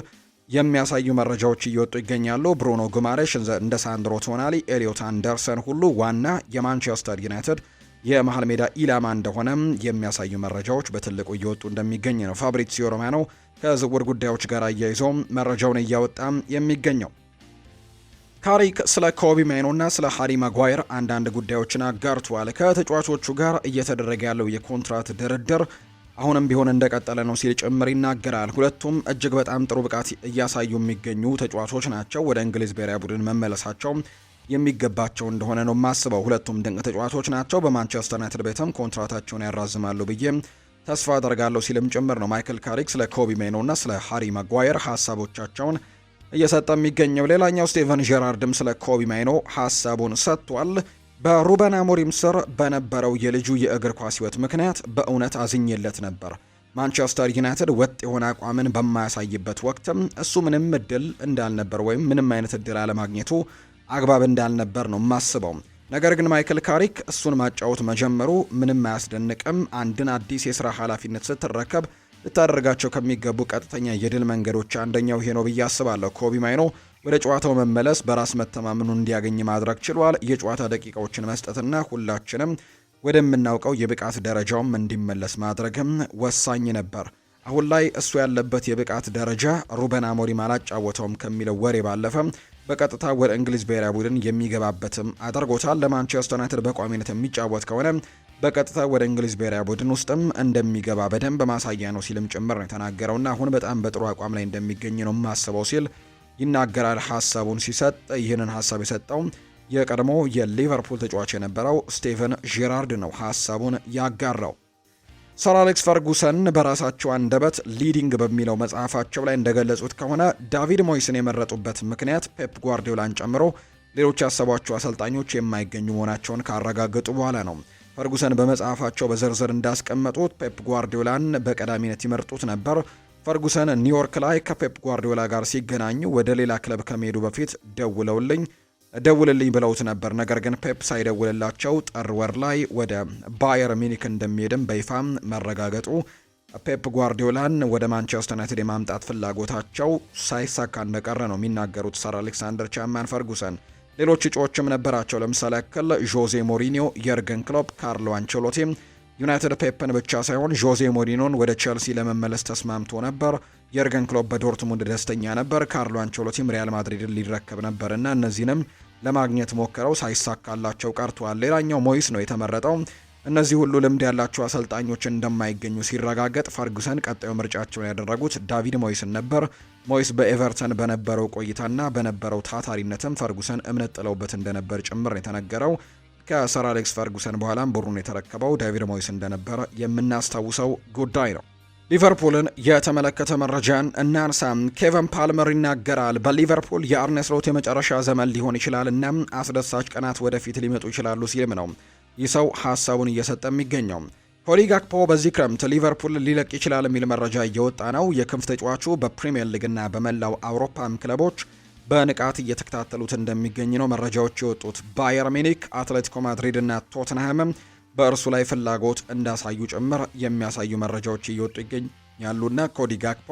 የሚያሳዩ መረጃዎች እየወጡ ይገኛሉ። ብሩኖ ጉማሬሽ እንደ ሳንድሮ ቶናሊ፣ ኤሊዮት አንደርሰን ሁሉ ዋና የማንቸስተር ዩናይትድ የመሃል ሜዳ ኢላማ እንደሆነም የሚያሳዩ መረጃዎች በትልቁ እየወጡ እንደሚገኝ ነው ፋብሪዚዮ ሮማኖ ከዝውውር ጉዳዮች ጋር አያይዞ መረጃውን እያወጣ የሚገኘው። ካሪክ ስለ ኮቢ ማይኖና ስለ ሃሪ ማጓየር አንዳንድ ጉዳዮችን አጋርቷል። ከተጫዋቾቹ ጋር እየተደረገ ያለው የኮንትራት ድርድር አሁንም ቢሆን እንደቀጠለ ነው ሲል ጭምር ይናገራል። ሁለቱም እጅግ በጣም ጥሩ ብቃት እያሳዩ የሚገኙ ተጫዋቾች ናቸው። ወደ እንግሊዝ ብሔራዊ ቡድን መመለሳቸው የሚገባቸው እንደሆነ ነው የማስበው። ሁለቱም ድንቅ ተጫዋቾች ናቸው። በማንቸስተር ዩናይትድ ቤትም ኮንትራታቸውን ያራዝማሉ ብዬ ተስፋ አደርጋለሁ ሲልም ጭምር ነው ማይክል ካሪክ ስለ ኮቢ ሜኖና ስለ ሃሪ ማጓየር ሀሳቦቻቸውን እየሰጠ የሚገኘው። ሌላኛው ስቴቨን ጄራርድም ስለ ኮቢ ሜኖ ሀሳቡን ሰጥቷል። በሩበን አሞሪም ስር በነበረው የልጁ የእግር ኳስ ሕይወት ምክንያት በእውነት አዝኜለት ነበር። ማንቸስተር ዩናይትድ ወጥ የሆነ አቋምን በማያሳይበት ወቅትም እሱ ምንም እድል እንዳልነበር ወይም ምንም አይነት እድል አለማግኘቱ አግባብ እንዳልነበር ነው የማስበው። ነገር ግን ማይክል ካሪክ እሱን ማጫወት መጀመሩ ምንም አያስደንቅም። አንድን አዲስ የስራ ኃላፊነት ስትረከብ ልታደርጋቸው ከሚገቡ ቀጥተኛ የድል መንገዶች አንደኛው ይሄ ነው ብዬ አስባለሁ። ኮቢ ማይኖ ወደ ጨዋታው መመለስ በራስ መተማመኑን እንዲያገኝ ማድረግ ችሏል። የጨዋታ ደቂቃዎችን መስጠትና ሁላችንም ወደምናውቀው የብቃት ደረጃውም እንዲመለስ ማድረግም ወሳኝ ነበር። አሁን ላይ እሱ ያለበት የብቃት ደረጃ ሩበን አሞሪም አላጫወተውም ከሚለው ወሬ ባለፈ በቀጥታ ወደ እንግሊዝ ብሔራዊ ቡድን የሚገባበትም አድርጎታል። ለማንቸስተር ዩናይትድ በቋሚነት የሚጫወት ከሆነ በቀጥታ ወደ እንግሊዝ ብሔራዊ ቡድን ውስጥም እንደሚገባ በደንብ ማሳያ ነው ሲልም ጭምር ነው የተናገረውና አሁን በጣም በጥሩ አቋም ላይ እንደሚገኝ ነው የማስበው ሲል ይናገራል። ሀሳቡን ሲሰጥ ይህንን ሀሳብ የሰጠው የቀድሞ የሊቨርፑል ተጫዋች የነበረው ስቴቨን ጄራርድ ነው ሀሳቡን ያጋራው። ሰር አሌክስ ፈርጉሰን በራሳቸው አንደበት ሊዲንግ በሚለው መጽሐፋቸው ላይ እንደገለጹት ከሆነ ዳቪድ ሞይስን የመረጡበት ምክንያት ፔፕ ጓርዲዮላን ጨምሮ ሌሎች ያሰቧቸው አሰልጣኞች የማይገኙ መሆናቸውን ካረጋገጡ በኋላ ነው። ፈርጉሰን በመጽሐፋቸው በዝርዝር እንዳስቀመጡት ፔፕ ጓርዲዮላን በቀዳሚነት ይመርጡት ነበር። ፈርጉሰን ኒውዮርክ ላይ ከፔፕ ጓርዲዮላ ጋር ሲገናኙ ወደ ሌላ ክለብ ከመሄዱ በፊት ደውልልኝ ብለውት ነበር። ነገር ግን ፔፕ ሳይደውልላቸው ጥር ወር ላይ ወደ ባየር ሚኒክ እንደሚሄድም በይፋም መረጋገጡ ፔፕ ጓርዲዮላን ወደ ማንቸስተር ዩናይትድ የማምጣት ፍላጎታቸው ሳይሳካ እንደቀረ ነው የሚናገሩት ሰር አሌክሳንደር ቻማን ፈርጉሰን። ሌሎች እጩዎችም ነበራቸው። ለምሳሌ ያክል ዦዜ ሞሪኒዮ፣ የርገን ክሎፕ፣ ካርሎ አንቸሎቲ። ዩናይትድ ፔፕን ብቻ ሳይሆን ዦዜ ሞሪኖን ወደ ቼልሲ ለመመለስ ተስማምቶ ነበር። የርገን ክሎፕ በዶርትሙንድ ደስተኛ ነበር። ካርሎ አንቸሎቲም ሪያል ማድሪድን ሊረከብ ነበርና እነዚህንም ለማግኘት ሞክረው ሳይሳካላቸው ቀርቷል። ሌላኛው ሞይስ ነው የተመረጠው። እነዚህ ሁሉ ልምድ ያላቸው አሰልጣኞች እንደማይገኙ ሲረጋገጥ ፈርጉሰን ቀጣዩ ምርጫቸውን ያደረጉት ዳቪድ ሞይስን ነበር። ሞይስ በኤቨርተን በነበረው ቆይታና በነበረው ታታሪነትም ፈርጉሰን እምነት ጥለውበት እንደነበር ጭምር የተነገረው። ከሰር አሌክስ ፈርጉሰን በኋላም ቡድኑን የተረከበው ዳቪድ ሞይስ እንደነበረ የምናስታውሰው ጉዳይ ነው። ሊቨርፑልን የተመለከተ መረጃን እናንሳም። ኬቨን ፓልመር ይናገራል። በሊቨርፑል የአርነ ስሎት የመጨረሻ ዘመን ሊሆን ይችላል እና አስደሳች ቀናት ወደፊት ሊመጡ ይችላሉ ሲልም ነው ይህ ሰው ሀሳቡን እየሰጠ የሚገኘው። ኮዲ ጋክፖ በዚህ ክረምት ሊቨርፑል ሊለቅ ይችላል የሚል መረጃ እየወጣ ነው። የክንፍ ተጫዋቹ በፕሪሚየር ሊግና በመላው አውሮፓም ክለቦች በንቃት እየተከታተሉት እንደሚገኝ ነው መረጃዎች የወጡት። ባየር ሚኒክ፣ አትሌቲኮ ማድሪድ እና ቶትንሃምም በእርሱ ላይ ፍላጎት እንዳሳዩ ጭምር የሚያሳዩ መረጃዎች እየወጡ ይገኛሉና ኮዲ ጋክፖ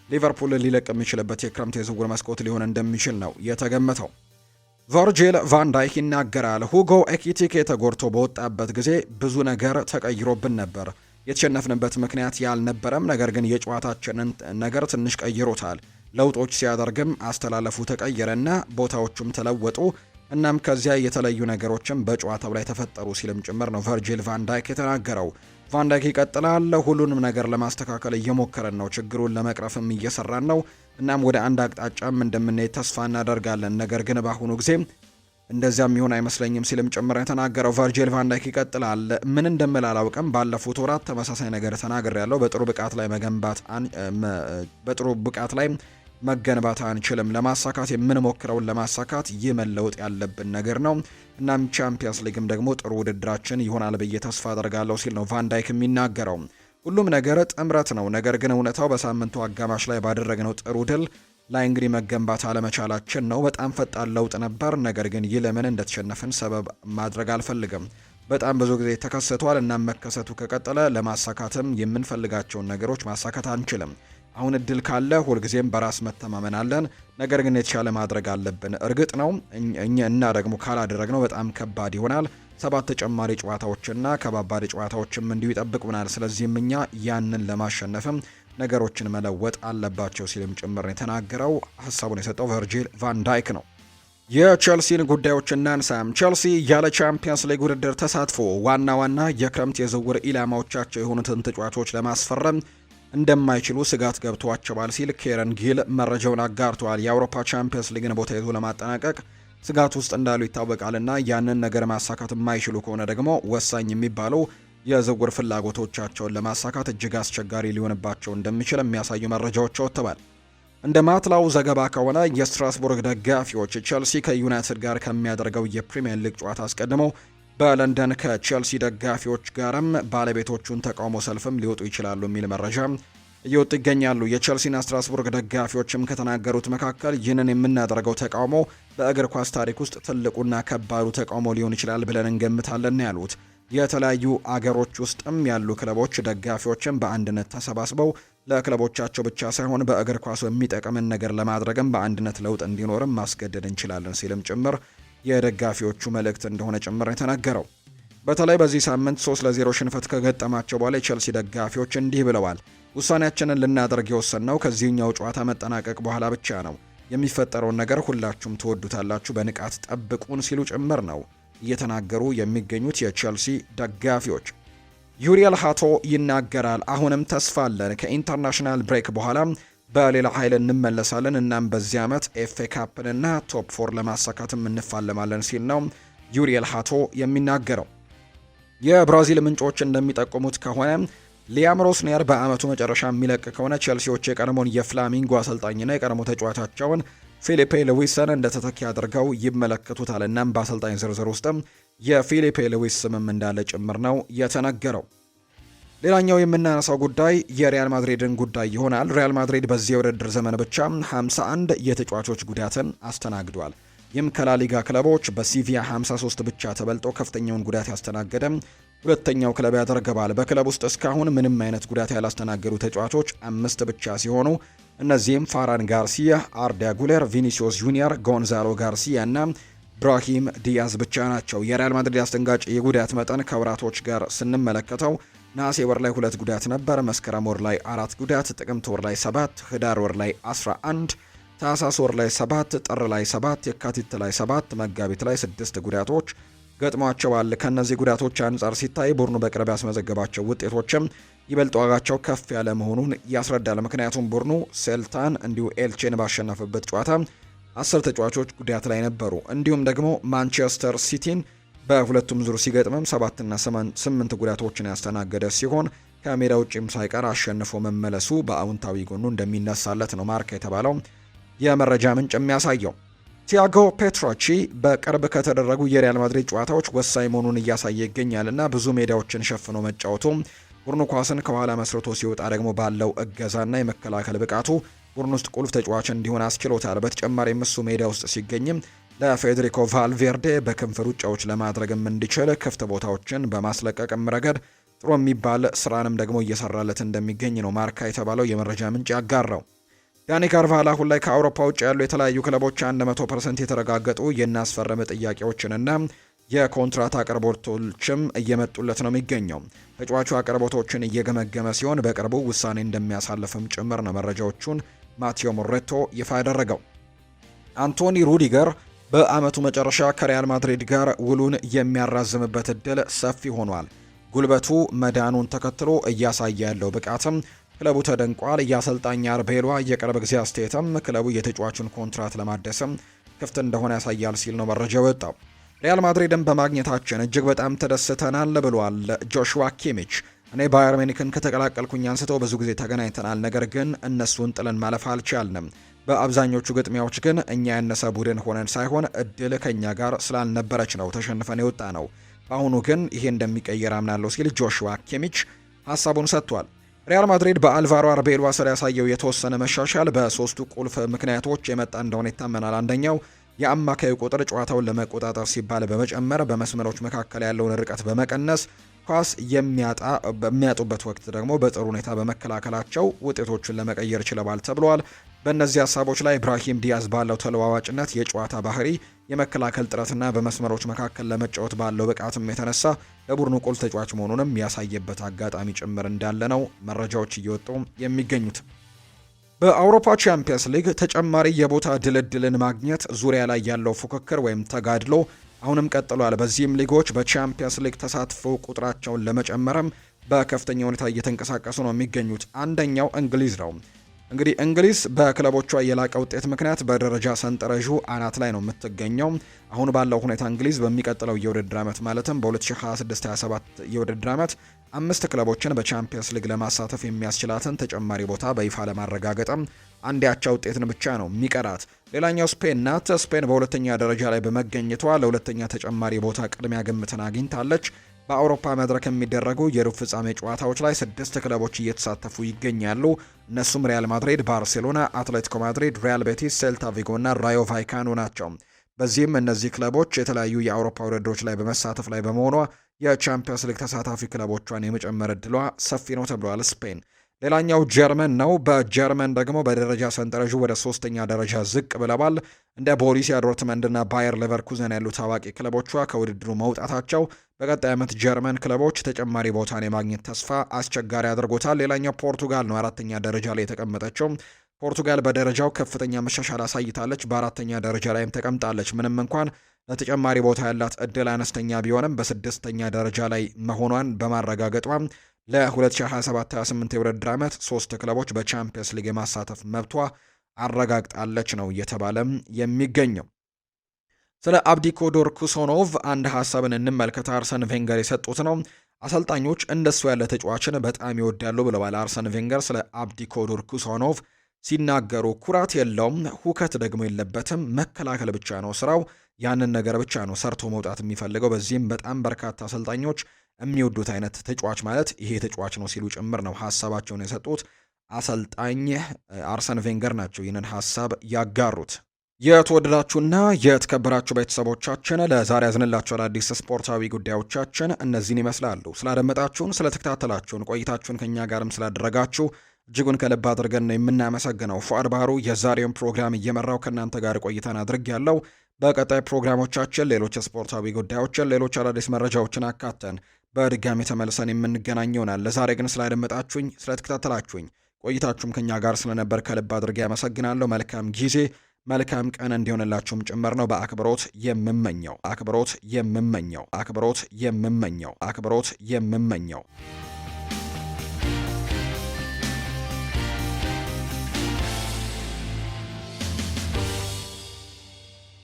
ሊቨርፑል ሊለቅ የሚችልበት የክረምት የዝውውር መስኮት ሊሆን እንደሚችል ነው የተገመተው። ቨርጂል ቫን ዳይክ ይናገራል። ሁጎ ኤኪቲኬ ተጎድቶ በወጣበት ጊዜ ብዙ ነገር ተቀይሮብን ነበር። የተሸነፍንበት ምክንያት ያልነበረም፣ ነገር ግን የጨዋታችንን ነገር ትንሽ ቀይሮታል። ለውጦች ሲያደርግም አስተላለፉ ተቀየረና ቦታዎቹም ተለወጡ። እናም ከዚያ የተለዩ ነገሮችም በጨዋታው ላይ ተፈጠሩ ሲልም ጭምር ነው ቨርጂል ቫን ዳይክ የተናገረው። ቫን ዳይክ ይቀጥላል። ሁሉንም ነገር ለማስተካከል እየሞከረን ነው፣ ችግሩን ለመቅረፍም እየሰራን ነው። እናም ወደ አንድ አቅጣጫም እንደምንሄድ ተስፋ እናደርጋለን። ነገር ግን በአሁኑ ጊዜ እንደዚያም ይሆን አይመስለኝም ሲልም ጭምር የተናገረው ቨርጂል ቫን ዳይክ ይቀጥላል። ምን እንደምል አላውቅም። ባለፉት ወራት ተመሳሳይ ነገር ተናግሬያለሁ። በጥሩ ብቃት ላይ መገንባት አንችልም። ለማሳካት የምንሞክረውን ለማሳካት ይህ መለወጥ ያለብን ነገር ነው። እናም ቻምፒየንስ ሊግም ደግሞ ጥሩ ውድድራችን ይሆናል ብዬ ተስፋ አደርጋለሁ ሲል ነው ቫን ዳይክ የሚናገረው። ሁሉም ነገር ጥምረት ነው። ነገር ግን እውነታው በሳምንቱ አጋማሽ ላይ ባደረግነው ጥሩ ድል ላይ እንግዲህ መገንባት አለመቻላችን ነው። በጣም ፈጣን ለውጥ ነበር። ነገር ግን ይህ ለምን እንደተሸነፍን ሰበብ ማድረግ አልፈልግም። በጣም ብዙ ጊዜ ተከስቷል። እናም መከሰቱ ከቀጠለ ለማሳካትም የምንፈልጋቸውን ነገሮች ማሳካት አንችልም። አሁን እድል ካለ ሁልጊዜም በራስ መተማመን አለን። ነገር ግን የተሻለ ማድረግ አለብን። እርግጥ ነው እና ደግሞ ካላደረግነው በጣም ከባድ ይሆናል። 7 ተጨማሪ ጨዋታዎችና ከባባድ ጨዋታዎችም እንዲሁ ይጠብቁናል። ስለዚህም እኛ ያንን ለማሸነፍም ነገሮችን መለወጥ አለባቸው ሲልም ጭምር የተናገረው ሀሳቡን የሰጠው ቨርጂል ቫን ዳይክ ነው። የቼልሲን ጉዳዮች እናንሳም። ቼልሲ ያለ ቻምፒየንስ ሊግ ውድድር ተሳትፎ ዋና የክረምት የዝውውር ኢላማዎቻቸው የሆኑትን ተጫዋቾች ለማስፈረም እንደማይችሉ ስጋት ገብቷቸዋል ሲል ኬረን ጊል መረጃውን አጋርተዋል። የአውሮፓ ቻምፒየንስ ሊግን ቦታ ይዞ ለማጠናቀቅ ስጋት ውስጥ እንዳሉ ይታወቃልና ያንን ነገር ማሳካት የማይችሉ ከሆነ ደግሞ ወሳኝ የሚባለው የዝውውር ፍላጎቶቻቸውን ለማሳካት እጅግ አስቸጋሪ ሊሆንባቸው እንደሚችል የሚያሳዩ መረጃዎች ወጥተዋል። እንደ ማትላው ዘገባ ከሆነ የስትራስቡርግ ደጋፊዎች ቼልሲ ከዩናይትድ ጋር ከሚያደርገው የፕሪሚየር ሊግ ጨዋታ አስቀድመው በለንደን ከቼልሲ ደጋፊዎች ጋርም ባለቤቶቹን ተቃውሞ ሰልፍም ሊወጡ ይችላሉ የሚል መረጃ እየወጡ ይገኛሉ። የቼልሲና ስትራስቡርግ ደጋፊዎችም ከተናገሩት መካከል ይህንን የምናደርገው ተቃውሞ በእግር ኳስ ታሪክ ውስጥ ትልቁና ከባዱ ተቃውሞ ሊሆን ይችላል ብለን እንገምታለን ያሉት የተለያዩ አገሮች ውስጥም ያሉ ክለቦች ደጋፊዎችም በአንድነት ተሰባስበው ለክለቦቻቸው ብቻ ሳይሆን በእግር ኳሱ የሚጠቅምን ነገር ለማድረግም በአንድነት ለውጥ እንዲኖርም ማስገደድ እንችላለን ሲልም ጭምር የደጋፊዎቹ መልእክት እንደሆነ ጭምር የተናገረው። በተለይ በዚህ ሳምንት 3-0 ሽንፈት ከገጠማቸው በኋላ የቼልሲ ደጋፊዎች እንዲህ ብለዋል። ውሳኔያችንን ልናደርግ የወሰንነው ከዚህኛው ጨዋታ መጠናቀቅ በኋላ ብቻ ነው። የሚፈጠረውን ነገር ሁላችሁም ትወዱታላችሁ፣ በንቃት ጠብቁን ሲሉ ጭምር ነው እየተናገሩ የሚገኙት የቼልሲ ደጋፊዎች። ዩሪየል ሃቶ ይናገራል። አሁንም ተስፋ አለን። ከኢንተርናሽናል ብሬክ በኋላ በሌላ ኃይል እንመለሳለን። እናም በዚህ ዓመት ኤፍኤ ካፕንና ቶፕ 4 ለማሳካትም እንፋለማለን ሲል ነው ዩሪየል ሃቶ የሚናገረው። የብራዚል ምንጮች እንደሚጠቁሙት ከሆነ ሊያም ሮስኒየር በአመቱ መጨረሻ የሚለቅ ከሆነ ቼልሲዎች የቀድሞውን የፍላሚንጎ አሰልጣኝና የቀድሞ ተጫዋቻቸውን ፊሊፔ ሉዊስን እንደ ተተኪ አድርገው ይመለከቱታል። እናም በአሰልጣኝ ዝርዝር ውስጥም የፊሊፔ ሉዊስ ስምም እንዳለ ጭምር ነው የተነገረው። ሌላኛው የምናነሳው ጉዳይ የሪያል ማድሪድን ጉዳይ ይሆናል። ሪያል ማድሪድ በዚህ የውድድር ዘመን ብቻ 51 የተጫዋቾች ጉዳትን አስተናግዷል። ይህም ከላሊጋ ክለቦች በሲቪያ 53 ብቻ ተበልጦ ከፍተኛውን ጉዳት ያስተናገደም ሁለተኛው ክለብ ያደርገዋል። በክለብ ውስጥ እስካሁን ምንም አይነት ጉዳት ያላስተናገዱ ተጫዋቾች 5 ብቻ ሲሆኑ እነዚህም ፋራን ጋርሲያ፣ አርዳ ጉሌር፣ ቪኒሲዮስ ጁኒየር፣ ጎንዛሎ ጋርሲያ እና ብራሂም ዲያዝ ብቻ ናቸው። የሪያል ማድሪድ አስደንጋጭ የጉዳት መጠን ከወራቶች ጋር ስንመለከተው ነሐሴ ወር ላይ 2 ጉዳት ነበር፣ መስከረም ወር ላይ 4 ጉዳት፣ ጥቅምት ወር ላይ 7፣ ህዳር ወር ላይ 11፣ ታህሳስ ወር ላይ 7፣ ጥር ላይ 7፣ የካቲት ላይ 7፣ መጋቢት ላይ 6 ጉዳቶች ገጥሟቸዋል። ከነዚህ ጉዳቶች አንጻር ሲታይ ቡድኑ በቅርብ ያስመዘገባቸው ውጤቶችም ይበልጥ ዋጋቸው ከፍ ያለ መሆኑን ያስረዳል። ምክንያቱም ቡድኑ ሴልታን እንዲሁ ኤልቼን ባሸነፈበት ጨዋታ 10 ተጫዋቾች ጉዳት ላይ ነበሩ። እንዲሁም ደግሞ ማንቸስተር ሲቲን በሁለቱም ዙር ሲገጥምም 7 እና 8 ጉዳቶችን ያስተናገደ ሲሆን ከሜዳ ውጭም ሳይቀር አሸንፎ መመለሱ በአውንታዊ ጎኑ እንደሚነሳለት ነው ማርካ የተባለው የመረጃ ምንጭ የሚያሳየው። ቲያጎ ፔትሮቺ በቅርብ ከተደረጉ የሪያል ማድሪድ ጨዋታዎች ወሳኝ መሆኑን እያሳየ ይገኛልና ብዙ ሜዳዎችን ሸፍኖ መጫወቱ ቡድኑ ኳስን ከኋላ መስርቶ ሲወጣ ደግሞ ባለው እገዛና የመከላከል ብቃቱ ቡድኑ ውስጥ ቁልፍ ተጫዋች እንዲሆን አስችሎታል። በተጨማሪም እሱ ሜዳ ውስጥ ሲገኝም ለፌዴሪኮ ቫልቬርዴ በክንፍ ሩጫዎች ለማድረግም እንዲችል ክፍት ቦታዎችን በማስለቀቅም ረገድ ጥሩ የሚባል ስራንም ደግሞ እየሰራለት እንደሚገኝ ነው ማርካ የተባለው የመረጃ ምንጭ ያጋራው። ዳኒ ካርቫሃል አሁን ላይ ከአውሮፓ ውጭ ያሉ የተለያዩ ክለቦች 100% የተረጋገጡ የናስፈረመ ጥያቄዎችንና የኮንትራት አቅርቦቶችም እየመጡለት ነው የሚገኘው። ተጫዋቹ አቅርቦቶችን እየገመገመ ሲሆን በቅርቡ ውሳኔ እንደሚያሳልፍም ጭምር ነው መረጃዎቹን ማቴዎ ሞሬቶ ይፋ ያደረገው። አንቶኒ ሩዲገር በአመቱ መጨረሻ ከሪያል ማድሪድ ጋር ውሉን የሚያራዝምበት እድል ሰፊ ሆኗል። ጉልበቱ መዳኑን ተከትሎ እያሳየ ያለው ብቃትም ክለቡ ተደንቋል። የአሰልጣኝ አርቤሏ የቅርብ ጊዜ አስተያየትም ክለቡ የተጫዋቹን ኮንትራት ለማደስም ክፍት እንደሆነ ያሳያል ሲል ነው መረጃው የወጣው። ሪያል ማድሪድን በማግኘታችን እጅግ በጣም ተደስተናል ብሏል ጆሹዋ ኪሚች። እኔ ባየር ሚኒክን ከተቀላቀልኩኝ አንስቶ ብዙ ጊዜ ተገናኝተናል፣ ነገር ግን እነሱን ጥለን ማለፍ አልቻልንም። በአብዛኞቹ ግጥሚያዎች ግን እኛ ያነሰ ቡድን ሆነን ሳይሆን እድል ከኛ ጋር ስላልነበረች ነው ተሸንፈን የወጣ ነው። በአሁኑ ግን ይሄ እንደሚቀየር አምናለሁ ሲል ጆሹዋ ኪሚች ሀሳቡን ሰጥቷል። ሪያል ማድሪድ በአልቫሮ አርቤሏ ስር ያሳየው የተወሰነ መሻሻል በሶስቱ ቁልፍ ምክንያቶች የመጣ እንደሆነ ይታመናል። አንደኛው የአማካዩ ቁጥር ጨዋታውን ለመቆጣጠር ሲባል በመጨመር በመስመሮች መካከል ያለውን ርቀት በመቀነስ ኳስ በሚያጡበት ወቅት ደግሞ በጥሩ ሁኔታ በመከላከላቸው ውጤቶችን ለመቀየር ችለዋል ተብሏል። በእነዚህ ሀሳቦች ላይ ኢብራሂም ዲያዝ ባለው ተለዋዋጭነት፣ የጨዋታ ባህሪ፣ የመከላከል ጥረትና በመስመሮች መካከል ለመጫወት ባለው ብቃትም የተነሳ ለቡድኑ ቁልፍ ተጫዋች መሆኑንም ያሳየበት አጋጣሚ ጭምር እንዳለ ነው መረጃዎች እየወጡ የሚገኙት። በአውሮፓ ቻምፒየንስ ሊግ ተጨማሪ የቦታ ድልድልን ማግኘት ዙሪያ ላይ ያለው ፉክክር ወይም ተጋድሎ አሁንም ቀጥሏል። በዚህም ሊጎች በቻምፒየንስ ሊግ ተሳትፎ ቁጥራቸውን ለመጨመርም በከፍተኛ ሁኔታ እየተንቀሳቀሱ ነው የሚገኙት። አንደኛው እንግሊዝ ነው። እንግዲህ እንግሊዝ በክለቦቿ የላቀ ውጤት ምክንያት በደረጃ ሰንጠረዡ አናት ላይ ነው የምትገኘው። አሁን ባለው ሁኔታ እንግሊዝ በሚቀጥለው የውድድር ዓመት ማለትም በ2026/27 የውድድር ዓመት 5 ክለቦችን በቻምፒየንስ ሊግ ለማሳተፍ የሚያስችላትን ተጨማሪ ቦታ በይፋ ለማረጋገጥም አንድ ያቻ ውጤትን ብቻ ነው የሚቀራት። ሌላኛው ስፔን ናት። ስፔን በሁለተኛ ደረጃ ላይ በመገኘቷ ለሁለተኛ ተጨማሪ ቦታ ቅድሚያ ግምትን አግኝታለች። በአውሮፓ መድረክ የሚደረጉ የሩብ ፍጻሜ ጨዋታዎች ላይ 6 ክለቦች እየተሳተፉ ይገኛሉ። እነሱም ሪያል ማድሪድ፣ ባርሴሎና፣ አትሌቲኮ ማድሪድ፣ ሪያል ቤቲስ፣ ሴልታ ቪጎ እና ራዮ ቫይካኖ ናቸው። በዚህም እነዚህ ክለቦች የተለያዩ የአውሮፓ ውድድሮች ላይ በመሳተፍ ላይ በመሆኗ የቻምፒየንስ ሊግ ተሳታፊ ክለቦቿን የመጨመር እድሏ ሰፊ ነው ተብሏል። ስፔን ሌላኛው ጀርመን ነው። በጀርመን ደግሞ በደረጃ ሰንጠረዡ ወደ 3ኛ ደረጃ ዝቅ ብለዋል። እንደ ቦሩሲያ ዶርትመንድና ባየር ሌቨርኩዘን ያሉ ታዋቂ ክለቦቿ ከውድድሩ መውጣታቸው በቀጣይ ዓመት ጀርመን ክለቦች ተጨማሪ ቦታን የማግኘት ተስፋ አስቸጋሪ አድርጎታል። ሌላኛው ፖርቱጋል ነው። 4ኛ ደረጃ ላይ የተቀመጠችው ፖርቱጋል በደረጃው ከፍተኛ መሻሻል አሳይታለች። በ4ኛ ደረጃ ላይም ተቀምጣለች። ምንም እንኳን ለተጨማሪ ቦታ ያላት እድል አነስተኛ ቢሆንም በ6ኛ ደረጃ ላይ መሆኗን በማረጋገጧ ለ2027/28 የውድድር ዓመት 3 ክለቦች በቻምፒየንስ ሊግ የማሳተፍ መብቷ አረጋግጣለች ነው እየተባለም የሚገኘው። ስለ አብዲኮዶር ኩሶኖቭ አንድ ሀሳብን እንመልከት። አርሰን ቬንገር የሰጡት ነው። አሰልጣኞች እንደሱ ያለ ተጫዋችን በጣም ይወዳሉ ብለዋል አርሰን ቬንገር ስለ አብዲኮዶር ኩሶኖቭ ሲናገሩ። ኩራት የለውም፣ ሁከት ደግሞ የለበትም፣ መከላከል ብቻ ነው ስራው፣ ያንን ነገር ብቻ ነው ሰርቶ መውጣት የሚፈልገው። በዚህም በጣም በርካታ አሰልጣኞች የሚወዱት አይነት ተጫዋች ማለት ይሄ ተጫዋች ነው ሲሉ ጭምር ነው ሀሳባቸውን የሰጡት። አሰልጣኝ አርሰን ቬንገር ናቸው ይህንን ሀሳብ ያጋሩት። የተወደዳችሁና የተከበራችሁ ቤተሰቦቻችን ለዛሬ ያዝንላችሁ አዳዲስ ስፖርታዊ ጉዳዮቻችን እነዚህን ይመስላሉ። ስላደመጣችሁን፣ ስለተከታተላችሁን፣ ቆይታችሁን ከኛ ጋርም ስላደረጋችሁ እጅጉን ከልብ አድርገን ነው የምናመሰግነው። ፉአድ ባህሩ የዛሬውን ፕሮግራም እየመራው ከእናንተ ጋር ቆይታን አድርጌያለሁ። በቀጣይ ፕሮግራሞቻችን ሌሎች ስፖርታዊ ጉዳዮችን፣ ሌሎች አዳዲስ መረጃዎችን አካተን በድጋሚ ተመልሰን የምንገናኝ ይሆናል። ለዛሬ ግን ስላደመጣችሁኝ፣ ስለተከታተላችሁኝ ቆይታችሁም ከኛ ጋር ስለነበር ከልብ አድርጌ ያመሰግናለሁ። መልካም ጊዜ መልካም ቀን እንዲሆንላችሁም ጭምር ነው በአክብሮት የምመኘው።